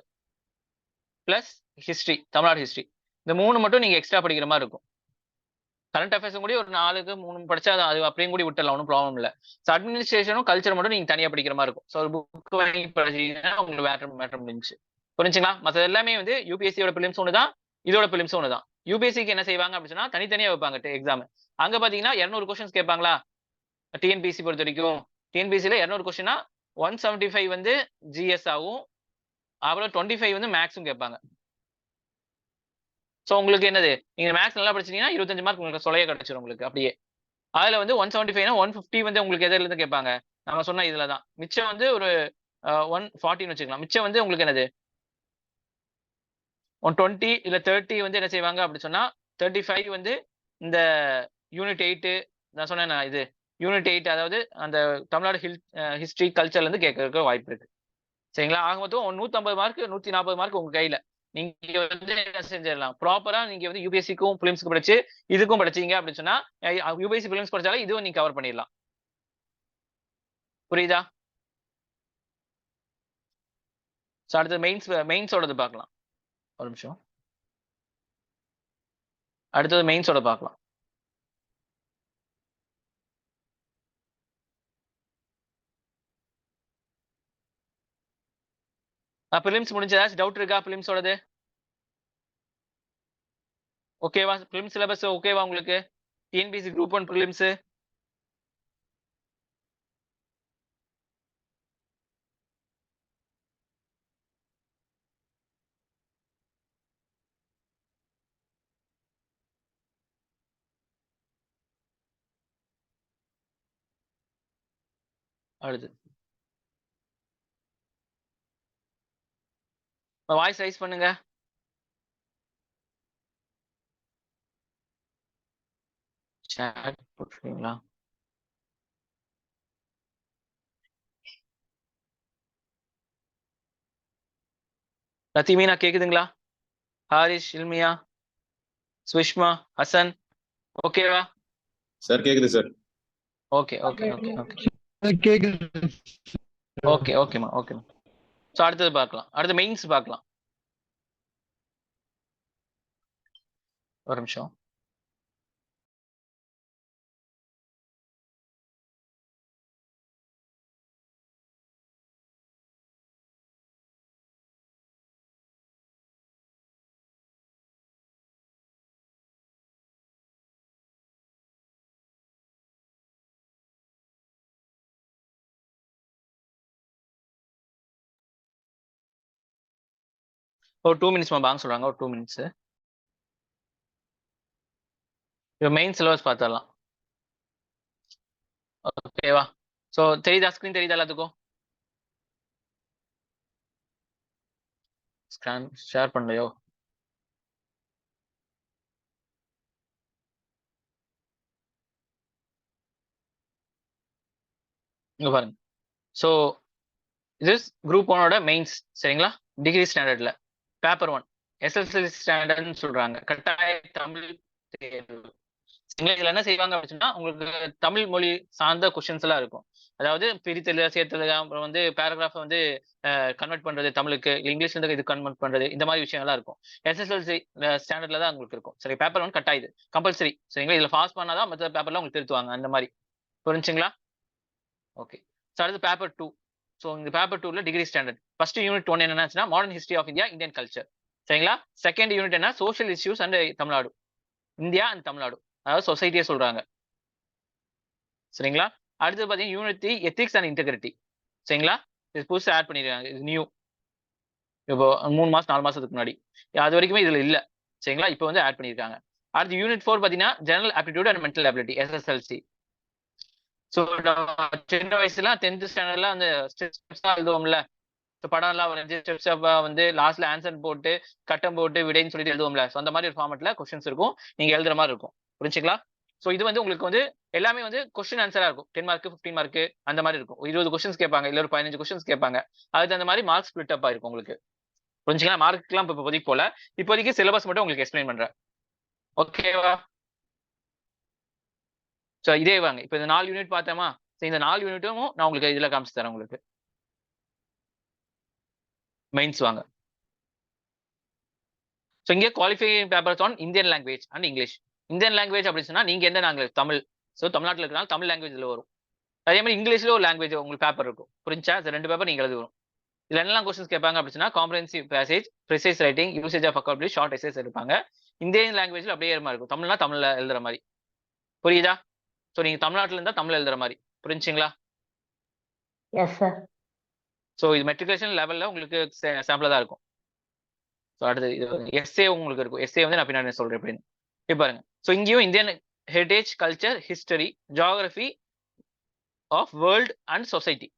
plus history, Tamil Nadu history. இந்த 3 மட்டும் நீங்க எக்ஸ்ட்ரா படிக்கிற மாதிரி இருக்கும். கரண்ட் அஃபேர்ஸும் கூட ஒரு 4க்கு 3 படிச்சா அது அப்படியும் கூட விட்டுடலாம், ஒன்றும் ப்ராப்ளம் இல்லை. ஸோ அட்மினிஸ்ட்ரேஷனும் கல்ச்சர் மட்டும் நீங்க தனியா படிக்கிற மாதிரி இருக்கும். ஸோ ஒரு புக் வாங்கி படிச்சீங்கன்னா உங்களுக்கு மேட்டர் முடிஞ்சு. புரிஞ்சுங்களா? மற்ற எல்லாமே வந்து யூபிஎஸ்சியோட பிலிம்ஸ் ஒன்று தான், இதோட பிலிம்ஸ் ஒன்று தான். யூபிஎஸ்சிக்கு என்ன செய்வாங்க அப்படின்னா தனித்தனியா வைப்பாங்க எக்ஸாம். அங்க பாத்தீங்கன்னா 200 கொஸ்டின்ஸ் கேட்பாங்களா? டிஎன்பிஎஸ்சி பொறுத்த வரைக்கும் டிஎன்பிஎஸ்சியில் 200 கொஸ்டினா 175 வந்து ஜிஎஸ் ஆகும், அப்புறம் 25 வந்து மேக்ஸும் கேட்பாங்க. ஸோ உங்களுக்கு என்னது, நீங்க மேக்ஸ் நல்லா படிச்சீங்கன்னா 25 மார்க் உங்களுக்கு சொல்லையே கிடைச்சிடும் உங்களுக்கு அப்படியே. அதுல வந்து 175னா 150 வந்து உங்களுக்கு எதிரில இருந்து கேட்பாங்க, நம்ம சொன்ன இதுல தான். மிச்சம் வந்து ஒரு 140 வச்சுக்கலாம். மிச்சம் வந்து உங்களுக்கு என்னது 120 இல்ல 30 வந்து என்ன செய்வாங்க அப்படி சொன்னா 35 வந்து இந்த யூனிட் 8 நான் சொன்னேன் இது யூனிட் 8 அதாவது அந்த தமிழ்நாடு ஹிஸ்டரி கல்ச்சர்ல இருந்து கேட்கறதுக்கு வாய்ப்பு இருக்கு. சரிங்களா? ஆக மொத்தம் 150 மார்க் 140 மார்க் உங்க கையில. நீங்க வந்து என்ன செஞ்சிடலாம், ப்ராப்பரா நீங்க வந்து யூபிஎஸ்சிக்கும் பிலிம்ஸ்க்கு படிச்சு இதுக்கும் படிச்சீங்க அப்படின்னு சொன்னா யூபிஎஸ்சி பிலிம்ஸ் படிச்சாலும் இதுவும் நீங்க கவர் பண்ணிடலாம். புரியுதா? அடுத்து மெயின்ஸோடது பார்க்கலாம். ஒரு நிமிஷம். அடுத்தது மெயின்ஸோட பார்க்கலாம். பிலிம்ஸ் முடிஞ்ச ஏதாச்சும் டவுட் இருக்கா பிலிம்ஸோடது? ஓகேவா? பிலிம்ஸ் சிலபஸ் ஓகேவா உங்களுக்கு? டிஎன்பிஎஸ்சி குரூப் 1 பிலிம்ஸ் அடுத்து வாய்ஸ் ரைஸ் பண்ணுங்க. சாட் போட்டுருக்கீங்களா? லத்திமீனா கேக்குதுங்களா? ஹாரிஷ், இல்மியா, சுஷ்மா, ஹசன் ஓகேவா? சார் கேக்குது sir. Okay okay okay okay கேக்குது. ஓகே ஓகேம்மா ஓகேம்மா. ஸோ அடுத்தது பார்க்கலாம். அடுத்து மெயின்ஸ் பார்க்கலாம். ஒரு நிமிஷம். ஒரு 2 மினிட்ஸ்மா வாங்க சொல்றாங்க, ஒரு 2 மினிட்ஸ். மெயின் சிலபஸ் பார்த்துடலாம். ஓகேவா? ஸோ தெரியுதா? ஸ்க்ரீன் தெரியுதா எல்லாத்துக்கும்? ஸ்கேன் ஷேர் பண்ணலையோ? இங்க பாருங்க. ஸோ இது குரூப் 1ஓட மெயின்ஸ். சரிங்களா? டிகிரி ஸ்டாண்டர்ட்ல பேப்பர் 1 எஸ்எஸ்எல்சி ஸ்டாண்டர்ட்னு சொல்றாங்க, கட்டாய தமிழ் தேர்வு. இதுல என்ன செய்வாங்க அப்படின்னா உங்களுக்கு தமிழ் மொழி சார்ந்த கொஸ்டின்ஸ் எல்லாம் இருக்கும். அதாவது பிரித்தல், சேர்த்தல், அப்புறம் வந்து பேராகிராஃப் வந்து கன்வெர்ட் பண்றது தமிழுக்கு, இங்கிலீஷ்ல இருந்து இது கன்வெர்ட் பண்றது, இந்த மாதிரி விஷயம்லாம் இருக்கும். எஸ்எஸ்எல்சி ஸ்டாண்டர்ட்ல தான் உங்களுக்கு இருக்கும். சரி, பேப்பர் 1 கட்டாயுது, கம்பல்சரி. சரிங்களா? இதுல பாஸ் பண்ணாதான் மற்ற பேப்பர்ல உங்களுக்கு திருத்துவாங்க, அந்த மாதிரி. புரிஞ்சுங்களா? ஓகே. ஸோ அடுத்து பேப்பர் 2. ஸோ இந்த பேப்பர் 2ல டிகிரி ஸ்டாண்டர்ட் ஃபர்ஸ்ட் யூனிட் 1 என்னன்னா modern history of India, Indian culture. சரிங்களா? செகண்ட் யூனிட் என்ன, social issues and Tamil Nadu, India and Tamil Nadu, அதாவது சொசைட்டியே சொல்றாங்க. சரிங்களா? அடுத்து பாத்தீங்கன்னா யூனிட் 3 எத்திக்ஸ் அண்ட் இன்டெகிரிட்டி. சரிங்களா? இது புதுசா ஆட் பண்ணிருக்காங்க, இது நியூ. இப்போ 3 மாசம் 4 மாசத்துக்கு முன்னாடி அது வரைக்குமே இதுல இல்ல. சரிங்களா? இப்போ வந்து ஆட் பண்ணிருக்காங்க. அடுத்து யூனிட் 4 பாத்தீங்கன்னா general aptitude and mental ability, SSLC. So சின்ன வயசுல 10th ஸ்டாண்டர்ட்ல அந்த ஸ்டெப்ஸ் தான் எழுதுவோம்ல, படம் எல்லாம் வரைஞ்சு ஸ்டெப்ஸ் வந்து லாஸ்ட்ல ஆன்சர் போட்டு கட்டம் போட்டு விடைன்னு சொல்லிட்டு எழுதுவோம்ல, ஸோ அந்த மாதிரி ஒரு ஃபார்மெட்ல கொஸ்டின்ஸ் இருக்கும், நீங்க எழுதுற மாதிரி இருக்கும். புரிஞ்சுங்களா? ஸோ இது வந்து உங்களுக்கு வந்து எல்லாமே வந்து கொஸ்டின் ஆன்சரா இருக்கும். 10 மார்க் 15 மார்க் அந்த மாதிரி இருக்கும். 20 கொஸ்டின்ஸ் கேட்பாங்க, இல்ல ஒரு 15 கொஸ்டின்ஸ் கேட்பாங்க. அதுக்கு அந்த மாதிரி மார்க் ஸ்பிளிட் அப் ஆயிருக்கும் உங்களுக்கு. புரிஞ்சுங்களா? மார்க்லாம் இப்போ இப்போதைக்கு போல, இப்போதைக்கு சிலபஸ் மட்டும் உங்களுக்கு எக்ஸ்பிளைன் பண்றேன். ஓகேவா? ஸோ இதே வாங்க, இப்போ இந்த 4 யூனிட் பார்த்தோமா, இந்த 4 யூனிட்டும் நான் உங்களுக்கு இதுல காமிச்சு தரேன் உங்களுக்கு. மெயின்ஸ் வாங்க. ஸோ இங்கே qualifying papers on Indian language and English. Indian language அப்படின்னு சொன்னா நீங்க எந்த லாங்குவேஜ்? தமிழ். ஸோ தமிழ்நாட்டில் இருக்கிறனால தமிழ் லாங்குவேஜ்ல வரும். அதே மாதிரி இங்கிலீஷ்ல ஒரு லாங்குவேஜ் உங்களுக்கு பேப்பர் இருக்கும். புரிஞ்சா? 2 பேப்பர் நீங்க எழுதி வரும். இதுல என்னெல்லாம் கொஸ்டின்ஸ் கேட்பாங்க அப்படின்னா comprehensive passage, precise writing, usage of vocabulary, short essays எடுப்பாங்க. இந்தியன் லாங்குவேஜ்ல அப்படியே மாதிரி இருக்கும். தமிழ்னா தமிழ்ல எழுதுற மாதிரி. புரியுதா? ஸோ நீங்க தமிழ்நாட்டில் இருந்தா தமிழ் எழுதுற மாதிரி. புரிஞ்சுங்களா? Yes sir. ஸோ இது மெட்ரிகுலேஷன் லெவல்ல உங்களுக்கு சாம்பிளா தான் இருக்கும். ஸோ அடுத்து இது எஸ்ஏ உங்களுக்கு இருக்கும். எஸ்ஏ வந்து நான் பின்னாடி சொல்றேன் அப்படின்னு. இப்போ பாருங்க. ஸோ இங்கேயும் Indian heritage, culture, history, geography of world and society.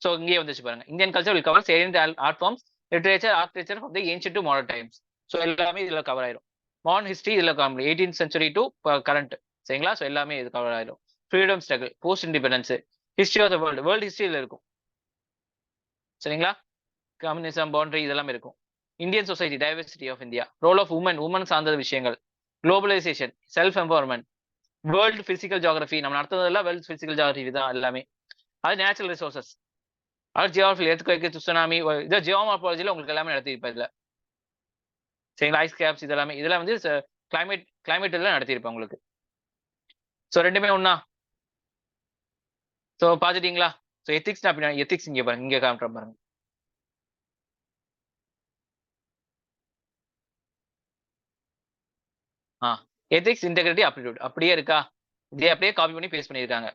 So இங்கேயே வந்துச்சு பாருங்க. Indian culture will cover ancient art forms, literature, architecture of the ancient to modern times. So எல்லாமே இதுல கவர் ஆயிரும். மாடர்ன் ஹிஸ்டரி இதுல 18th century டு கரண்ட். சரிங்களா? So எல்லாமே இது கவர் ஆயிரும். Freedom struggle, post independence, history of the world, world ஹிஸ்டரியில் இருக்கும். சரிங்களா? கம்யூனிசம், பவுண்டரி இதெல்லாம் இருக்கும். Indian society, diversity of India, role of women, women சார்ந்த விஷயங்கள், globalisation, self empowerment, world physical geography, நம்ம நடத்துறதெல்லாம் வேர்ல்டு பிசிக்கல் ஜியாகிரபி தான் எல்லாமே. அது நேச்சுரல் ரிசோர்சஸ், அது ஜியோகிராஃபி, எர்த்குவேக், சுனாமி, இது ஜியோமார்பாலஜில உங்களுக்கு எல்லாமே நடத்திருப்பேன் இதுல. சரிங்களா? ஐஸ் கேப்ஸ் இதெல்லாமே இதெல்லாம் வந்து கிளைமேட் எல்லாம் நடத்திருப்பேன் உங்களுக்கு. ஸோ ரெண்டுமே ஒண்ணா. ஸோ பாத்துட்டீங்களா? ஸோ எத்திக்ஸ் அப்படின்னா எத்திக்ஸ் இங்க பாருங்க, இங்க காமிட்ற பாருங்க. எத்திக்ஸ், இன்டெகிரிட்டி, அப்டிடியூட் அப்படியே இருக்கா? இதே அப்படியே காப்பி பண்ணி பேஸ்ட் பண்ணியிருக்காங்க.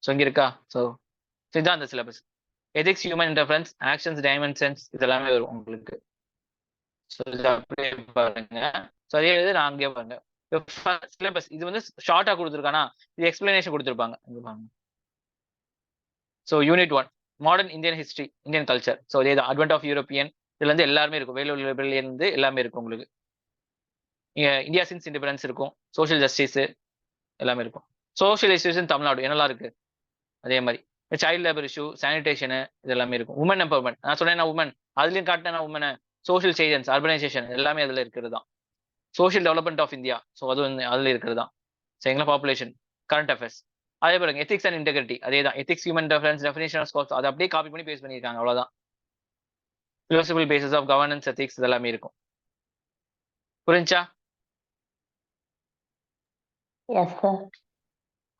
ஸோ இங்க இருக்கா? ஸோ இதுதான் அந்த syllabus. Ethics, human interference, actions, dimensions இதெல்லாமே வரும் உங்களுக்கு. ஸோ இது அப்படியே பாருங்க. ஸோ அதே இது நான் அங்கேயே பாருங்க. சிலபஸ் இது வந்து ஷார்ட்டா கொடுத்துருக்கானா, இது எக்ஸ்பிளனேஷன் கொடுத்துருப்பாங்க. இங்க பாருங்க. So unit 1 modern Indian history, Indian culture. So அதே தான் அட்வென்ட் ஆஃப் யூரோப்பியன், இதுல இருந்து எல்லாமே இருக்கும். வேலூர் இருந்து எல்லாமே இருக்கும் உங்களுக்கு. இந்தியா சின்ஸ் இண்டிபெண்டன்ஸ் இருக்கும். சோஷியல் ஜஸ்டிஸ் எல்லாமே இருக்கும். சோஷியல் இஷ்யூஸ் தமிழ்நாடு என்னெல்லாம் இருக்கு அதே மாதிரி. சைல்ட் லேபர் இஷ்யூ, சானிடேஷன் இது எல்லாமே இருக்கும். உமன் எம்பவர்மெண்ட் நான் சொன்னேன், உமன் அதுலயும் காட்டினேன் உமன். சோஷியல் சேஞ்சஸ், அர்பனைசேஷன் எல்லாமே அதுல இருக்கிறது தான். Social development of India, so அது வந்து அதுல இருக்கிறது தான். சரிங்களா? Population, current affairs. அதே பாருங்க எத்திக்ஸ் அண்ட் இன்டெகிரிட்டி, அதே தான். Ethics, human difference, definition of scopes, அதை அப்படியே காப்பி பண்ணி பேஸ் பண்ணியிருக்காங்க. அவ்வளவுதான். Philosophical basis of governance, ethics இதெல்லாமே இருக்கும். புரிஞ்சா? Yes sir.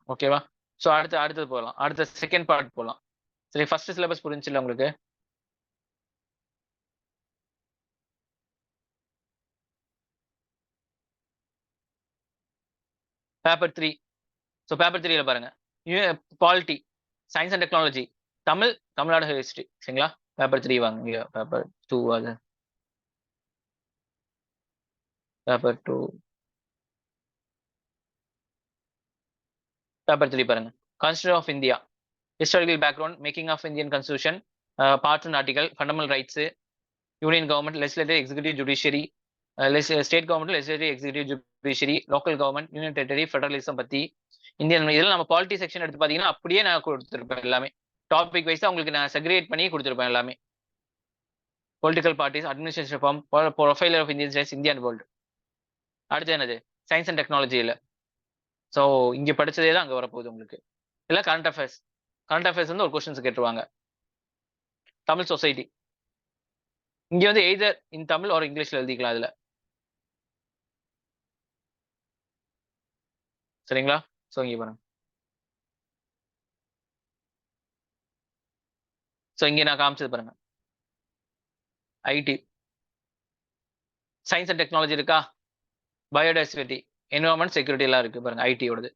ஓகேவா? ஸோ அடுத்தது போகலாம். அடுத்த செகண்ட் பார்ட் போகலாம். சரி, ஃபர்ஸ்ட் சிலபஸ் புரிஞ்சுல உங்களுக்கு? பேப்பர் 3. ஸோ பேப்பர் 3ல பாருங்க, polity, science and technology, Tamil Nadu history. சரிங்களா? பேப்பர் 3 வாங்க. இங்க பேப்பர் 2 அது பேப்பர் 2 பேப்பர் 3 பாருங்க. Constitution of India, historical background, making of Indian constitution, parts and article, fundamental rights, union government, legislative, executive, judiciary, state government, legislative, executive, judiciary, local government, union territory, federalism பத்தி, Indian இதெல்லாம் நம்ம polity section எடுத்து பாத்தீங்கன்னா அப்படியே நான் கொடுத்துருப்பேன் எல்லாமே. Topic வைஸா உங்களுக்கு நான் செக்ரேட் பண்ணி கொடுத்துருப்பேன் எல்லாமே. Political parties, administration reform, profile of Indian states, India and world. அடுத்து என்னது? சயின்ஸ் அண்ட் டெக்னாலஜியில். ஸோ இங்க படிச்சதே தான் அங்க வரப்போகுது உங்களுக்கு. இல்லை கரண்ட் அஃபேர்ஸ். கரண்ட் அஃபேர்ஸ் வந்து ஒரு கொஸ்டின்ஸ் கேட்டுருவாங்க. தமிழ் சொசைட்டி இங்க வந்து எய்தர் இன் தமிழ் ஒரு இங்கிலீஷ்ல எழுதிக்கலாம் இதுல. சரிங்களா? ஸோ இங்க பாருங்க. ஸோ இங்க நான் காமிச்சது பாருங்க. ஐடி, சயின்ஸ் அண்ட் டெக்னாலஜி இருக்கா, பயோடைவர்சிட்டி, என்வரன்மெண்ட், செக்யூரிட்டி எல்லாம் இருக்கு பாருங்க. ஐடியோடது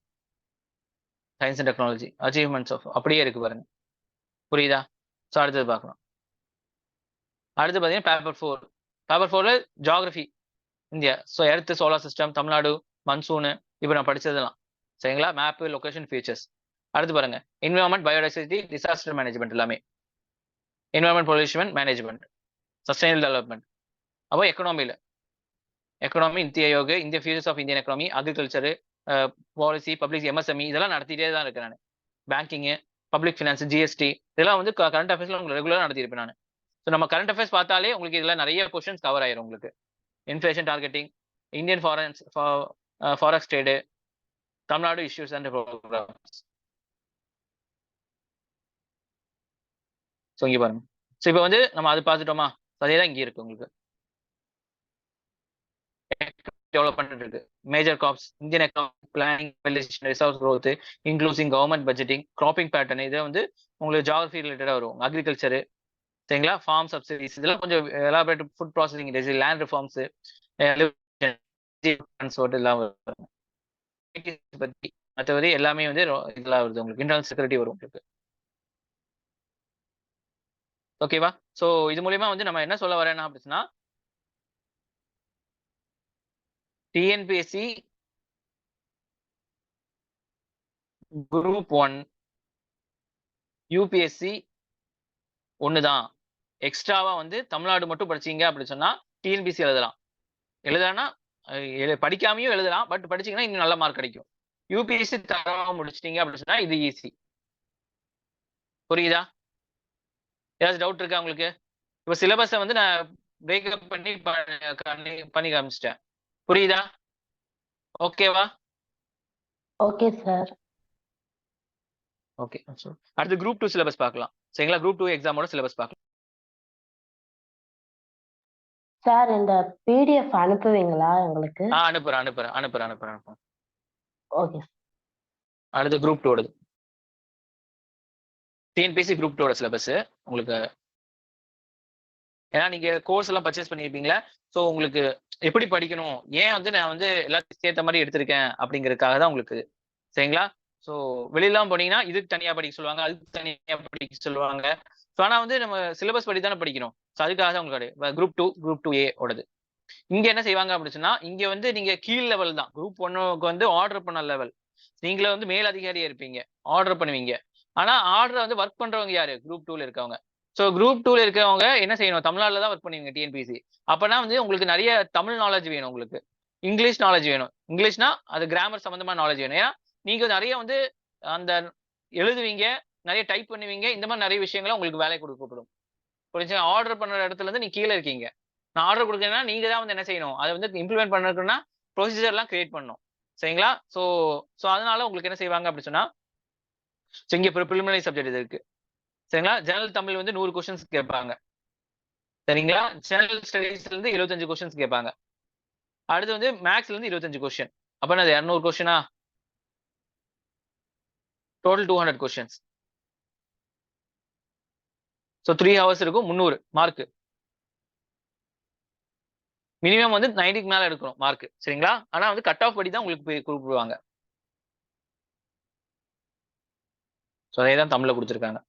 science and technology, achievements of அப்படியே இருக்கு பாருங்க. புரியுதா? ஸோ அடுத்தது பார்க்கலாம். அடுத்து பார்த்தீங்கன்னா பேப்பர் 4. பேப்பர் 4ல geography India. So earth, solar system, Tamil Nadu, monsoon, இப்போ நான் படிச்சதெல்லாம். சரிங்களா? Map, location, features. அடுத்து பாருங்க என்வரன்மெண்ட், பயோடைவர்சிட்டி, டிசாஸ்டர் மேனேஜ்மெண்ட் எல்லாமே. Environment, pollution management, sustainable development. அப்போ எக்கனாமி, இந்திய ஆயோக், இந்திய futures of Indian economy, agriculture, policy, public, MSME இதெல்லாம் நடத்திட்டே தான் இருக்கேன் நான். பேங்கிங், பப்ளிக் ஃபினான்ஸ், ஜிஎஸ்டி இதெல்லாம் வந்து கரண்ட் அஃபேர்ஸ்ல உங்களுக்கு ரெகுலராக நடத்திருப்பேன் நான். ஸோ நம்ம கரண்ட் அஃபேர்ஸ் பார்த்தாலே உங்களுக்கு இதுல நிறைய கொஸ்டின்ஸ் கவர் ஆயிரும் உங்களுக்கு. Inflation targeting, Indian forex trade, Tamil Nadu issues and programmes. So இங்கே பாருங்க. ஸோ இப்போ வந்து நம்ம அது பார்த்துட்டோமா, அதே தான் இங்கே இருக்கு உங்களுக்கு. டெவலப்மெண்ட் இருக்கு. Major cops, Indian economic planning, resource growth, including government budgeting, cropping pattern, இதை வந்து உங்களுக்கு ஜியாகிரபி ரிலேட்டடாக வரும். அக்ரிகல்ச்சரு, சரிங்களா, ஃபார்ம் சப்சிடிஸ், இதெல்லாம் கொஞ்சம் elaborate, food processing industry, land reforms, transport எல்லாம் வரும். பத்தி மற்றபடி எல்லாமே வந்து இதெல்லாம் வருது உங்களுக்கு. இன்டர்னல் செக்யூரிட்டி வரும் உங்களுக்கு. ஓகேவா? ஸோ இது மூலியமா வந்து நம்ம என்ன சொல்ல வரேன்னா அப்படின்னா, டிஎன்பிஎஸ்சி குரூப் 1 யூபிஎஸ்சி ஒண்ணுதான். எக்ஸ்ட்ராவா வந்து தமிழ்நாடு மட்டும் படிச்சீங்க அப்படி சொன்னா டிஎன்பிஎஸ்சி எழுதலாம். எழுதலாம்னா படிக்காமையும் எழுதலாம். பட் படிச்சீங்கன்னா இன்னும் நல்ல மார்க் கிடைக்கும். யூபிஎஸ்சி தரமா முடிச்சிட்டீங்க அப்படின்னு சொன்னா இது ஈஸி. புரியுதா? ஏதாச்சும் டவுட் இருக்கா உங்களுக்கு? இப்போ சிலபஸை வந்து நான் பிரேக்கப் பண்ணி பண்ணி காமிச்சிட்டேன். புரியுதா? ஓகேவா? Okay sir. ஓகே. அடுத்து குரூப் 2 சிலபஸ் பார்க்கலாம். சரிங்களா? குரூப் 2 எக்ஸாமோட சிலபஸ் பார்க்கலாம். சார் இந்த பிடிஎஃப் அனுப்புவீங்களா எங்களுக்கு? அனுப்புறேன். ஓகே. அடுத்து குரூப் 2 ஓடது. டிஎன்பிஎஸ்சி குரூப் 2 ஓட சிலபஸ் உங்களுக்கு. ஏன்னா நீங்க கோர்ஸ் எல்லாம் பர்ச்சேஸ் பண்ணியிருப்பீங்களா? ஸோ உங்களுக்கு எப்படி படிக்கணும், ஏன் வந்து நான் வந்து எல்லாத்துக்கும் ஏற்ற மாதிரி எடுத்திருக்கேன் அப்படிங்கிறதுக்காக தான் உங்களுக்கு. சரிங்களா? ஸோ வெளியெல்லாம் போனீங்கன்னா இதுக்கு தனியா படிக்க சொல்லுவாங்க, அதுக்கு தனியா படிக்க சொல்லுவாங்க. ஸோ ஆனால் வந்து நம்ம சிலபஸ் படி தானே படிக்கணும். ஸோ அதுக்காக தான் உங்களுக்கு குரூப் 2 குரூப் 2A ஓடது. இங்க என்ன செய்வாங்க அப்படின்னு சொன்னா, இங்க வந்து நீங்க கீழ் லெவல் தான். குரூப் 1க்கு வந்து ஆர்டர் பண்ண லெவல். நீங்களே வந்து மேல் அதிகாரியா இருப்பீங்க, ஆர்டர் பண்ணுவீங்க. ஆனா ஆர்டர் வந்து ஒர்க் பண்றவங்க யாரு? குரூப் 2ல இருக்கவங்க. ஸோ குரூப் 2ல இருக்கவங்க என்ன செய்யணும்? தமிழ்நாட்டில் தான் ஒர்க் பண்ணுவீங்க டிஎன்பிசி. அப்பனா வந்து உங்களுக்கு நிறைய தமிழ் நாலேஜ் வேணும், உங்களுக்கு இங்கிலீஷ் நாலேஜ் வேணும். இங்கிலீஷ்னா அது கிராமர் சம்பந்தமான நாலேஜ் வேணும். ஏன்னா நீங்க நிறைய வந்து அந்த எழுதுவீங்க, நிறைய டைப் பண்ணுவீங்க, இந்த மாதிரி நிறைய விஷயங்களை உங்களுக்கு வேலை கொடுக்கப்படும். புரிஞ்சு? ஆர்டர் பண்ணுற இடத்துல இருந்து நீ கீழே இருக்கீங்க. நான் ஆர்டர் கொடுக்குறேன்னா நீங்க தான் வந்து என்ன செய்யணும்? அதை வந்து இம்ப்ளிமெண்ட் பண்ணுறதுக்குன்னா ப்ரொசீஜர்லாம் கிரியேட் பண்ணணும். சரிங்களா? ஸோ அதனால உங்களுக்கு என்ன செய்வாங்க அப்படி சொன்னா, இங்க ப்ரிலிமினரி சப்ஜெக்ட் இது இருக்கு. சரிங்களா? ஜெனரல் தமிழ் வந்து 100 கொஸ்டின்ஸ் கேட்பாங்க. சரிங்களா? ஜெனரல் ஸ்டடீஸ்ல இருந்து 75 கொஸ்டின்ஸ் கேட்பாங்க. அடுத்து வந்து மேக்ஸ்ல இருந்து 25 கொஸ்டின். அப்ப அது 200 கொஸ்டினா? Total 200 questions. ஸோ 3 ஹவர்ஸ் இருக்கும், 300 மார்க். மினிமம் வந்து 90க்கு மேல எடுக்கணும் மார்க். சரிங்களா? ஆனா வந்து கட் ஆஃப் படி தான் உங்களுக்கு கூப்பிடுவாங்க. ஸோ அதே தான் தமிழ்ல கொடுத்துருக்காங்க.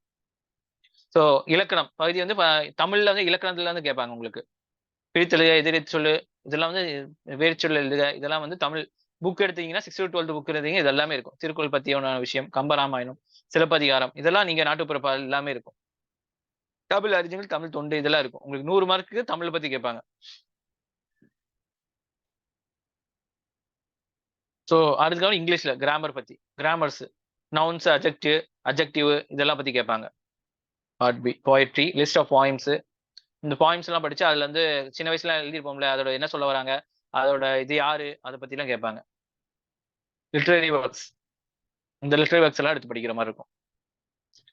ஸோ இலக்கணம் பகுதி வந்து தமிழ்ல வந்து இலக்கணத்துல இருந்து கேட்பாங்க உங்களுக்கு. பிரித்தெழுக, எதிரி சொல்லு, இதெல்லாம் வந்து வேர்ச்சொல் எழுதுக, இதெல்லாம் வந்து தமிழ் புக் எடுத்தீங்கன்னா 6 to 12 புக் எடுத்தீங்க, இது எல்லாமே இருக்கும். திருக்குறள் பத்தியான விஷயம், கம்பராமாயணம், சிலப்பதிகாரம், இதெல்லாம் நீங்க நாட்டுப்புற எல்லாமே இருக்கும். தமிழ் அறிஞர்கள், தமிழ் தொண்டு, இதெல்லாம் இருக்கும். உங்களுக்கு 100 மார்க்கு தமிழை பத்தி கேட்பாங்க. ஸோ அதுக்கப்புறம் இங்கிலீஷ்ல கிராமர் பத்தி, கிராமர்ஸ், நவுன்ஸ், அட்ஜெக்டிவ் இதெல்லாம் பத்தி கேட்பாங்க. Part B poetry, list of poems. இந்த பாயிம்ஸ் எல்லாம் படிச்சு அதுல இருந்து சின்ன வயசுல எழுதிருப்போம்ல, அதோட என்ன சொல்ல வராங்க, அதோட இது யாரு, அதை பத்தி எல்லாம் கேட்பாங்க. லிட்ரரி ஒர்க்ஸ், இந்த லிட்ரரி ஒர்க்ஸ் எல்லாம் எடுத்து படிக்கிற மாதிரி இருக்கும்.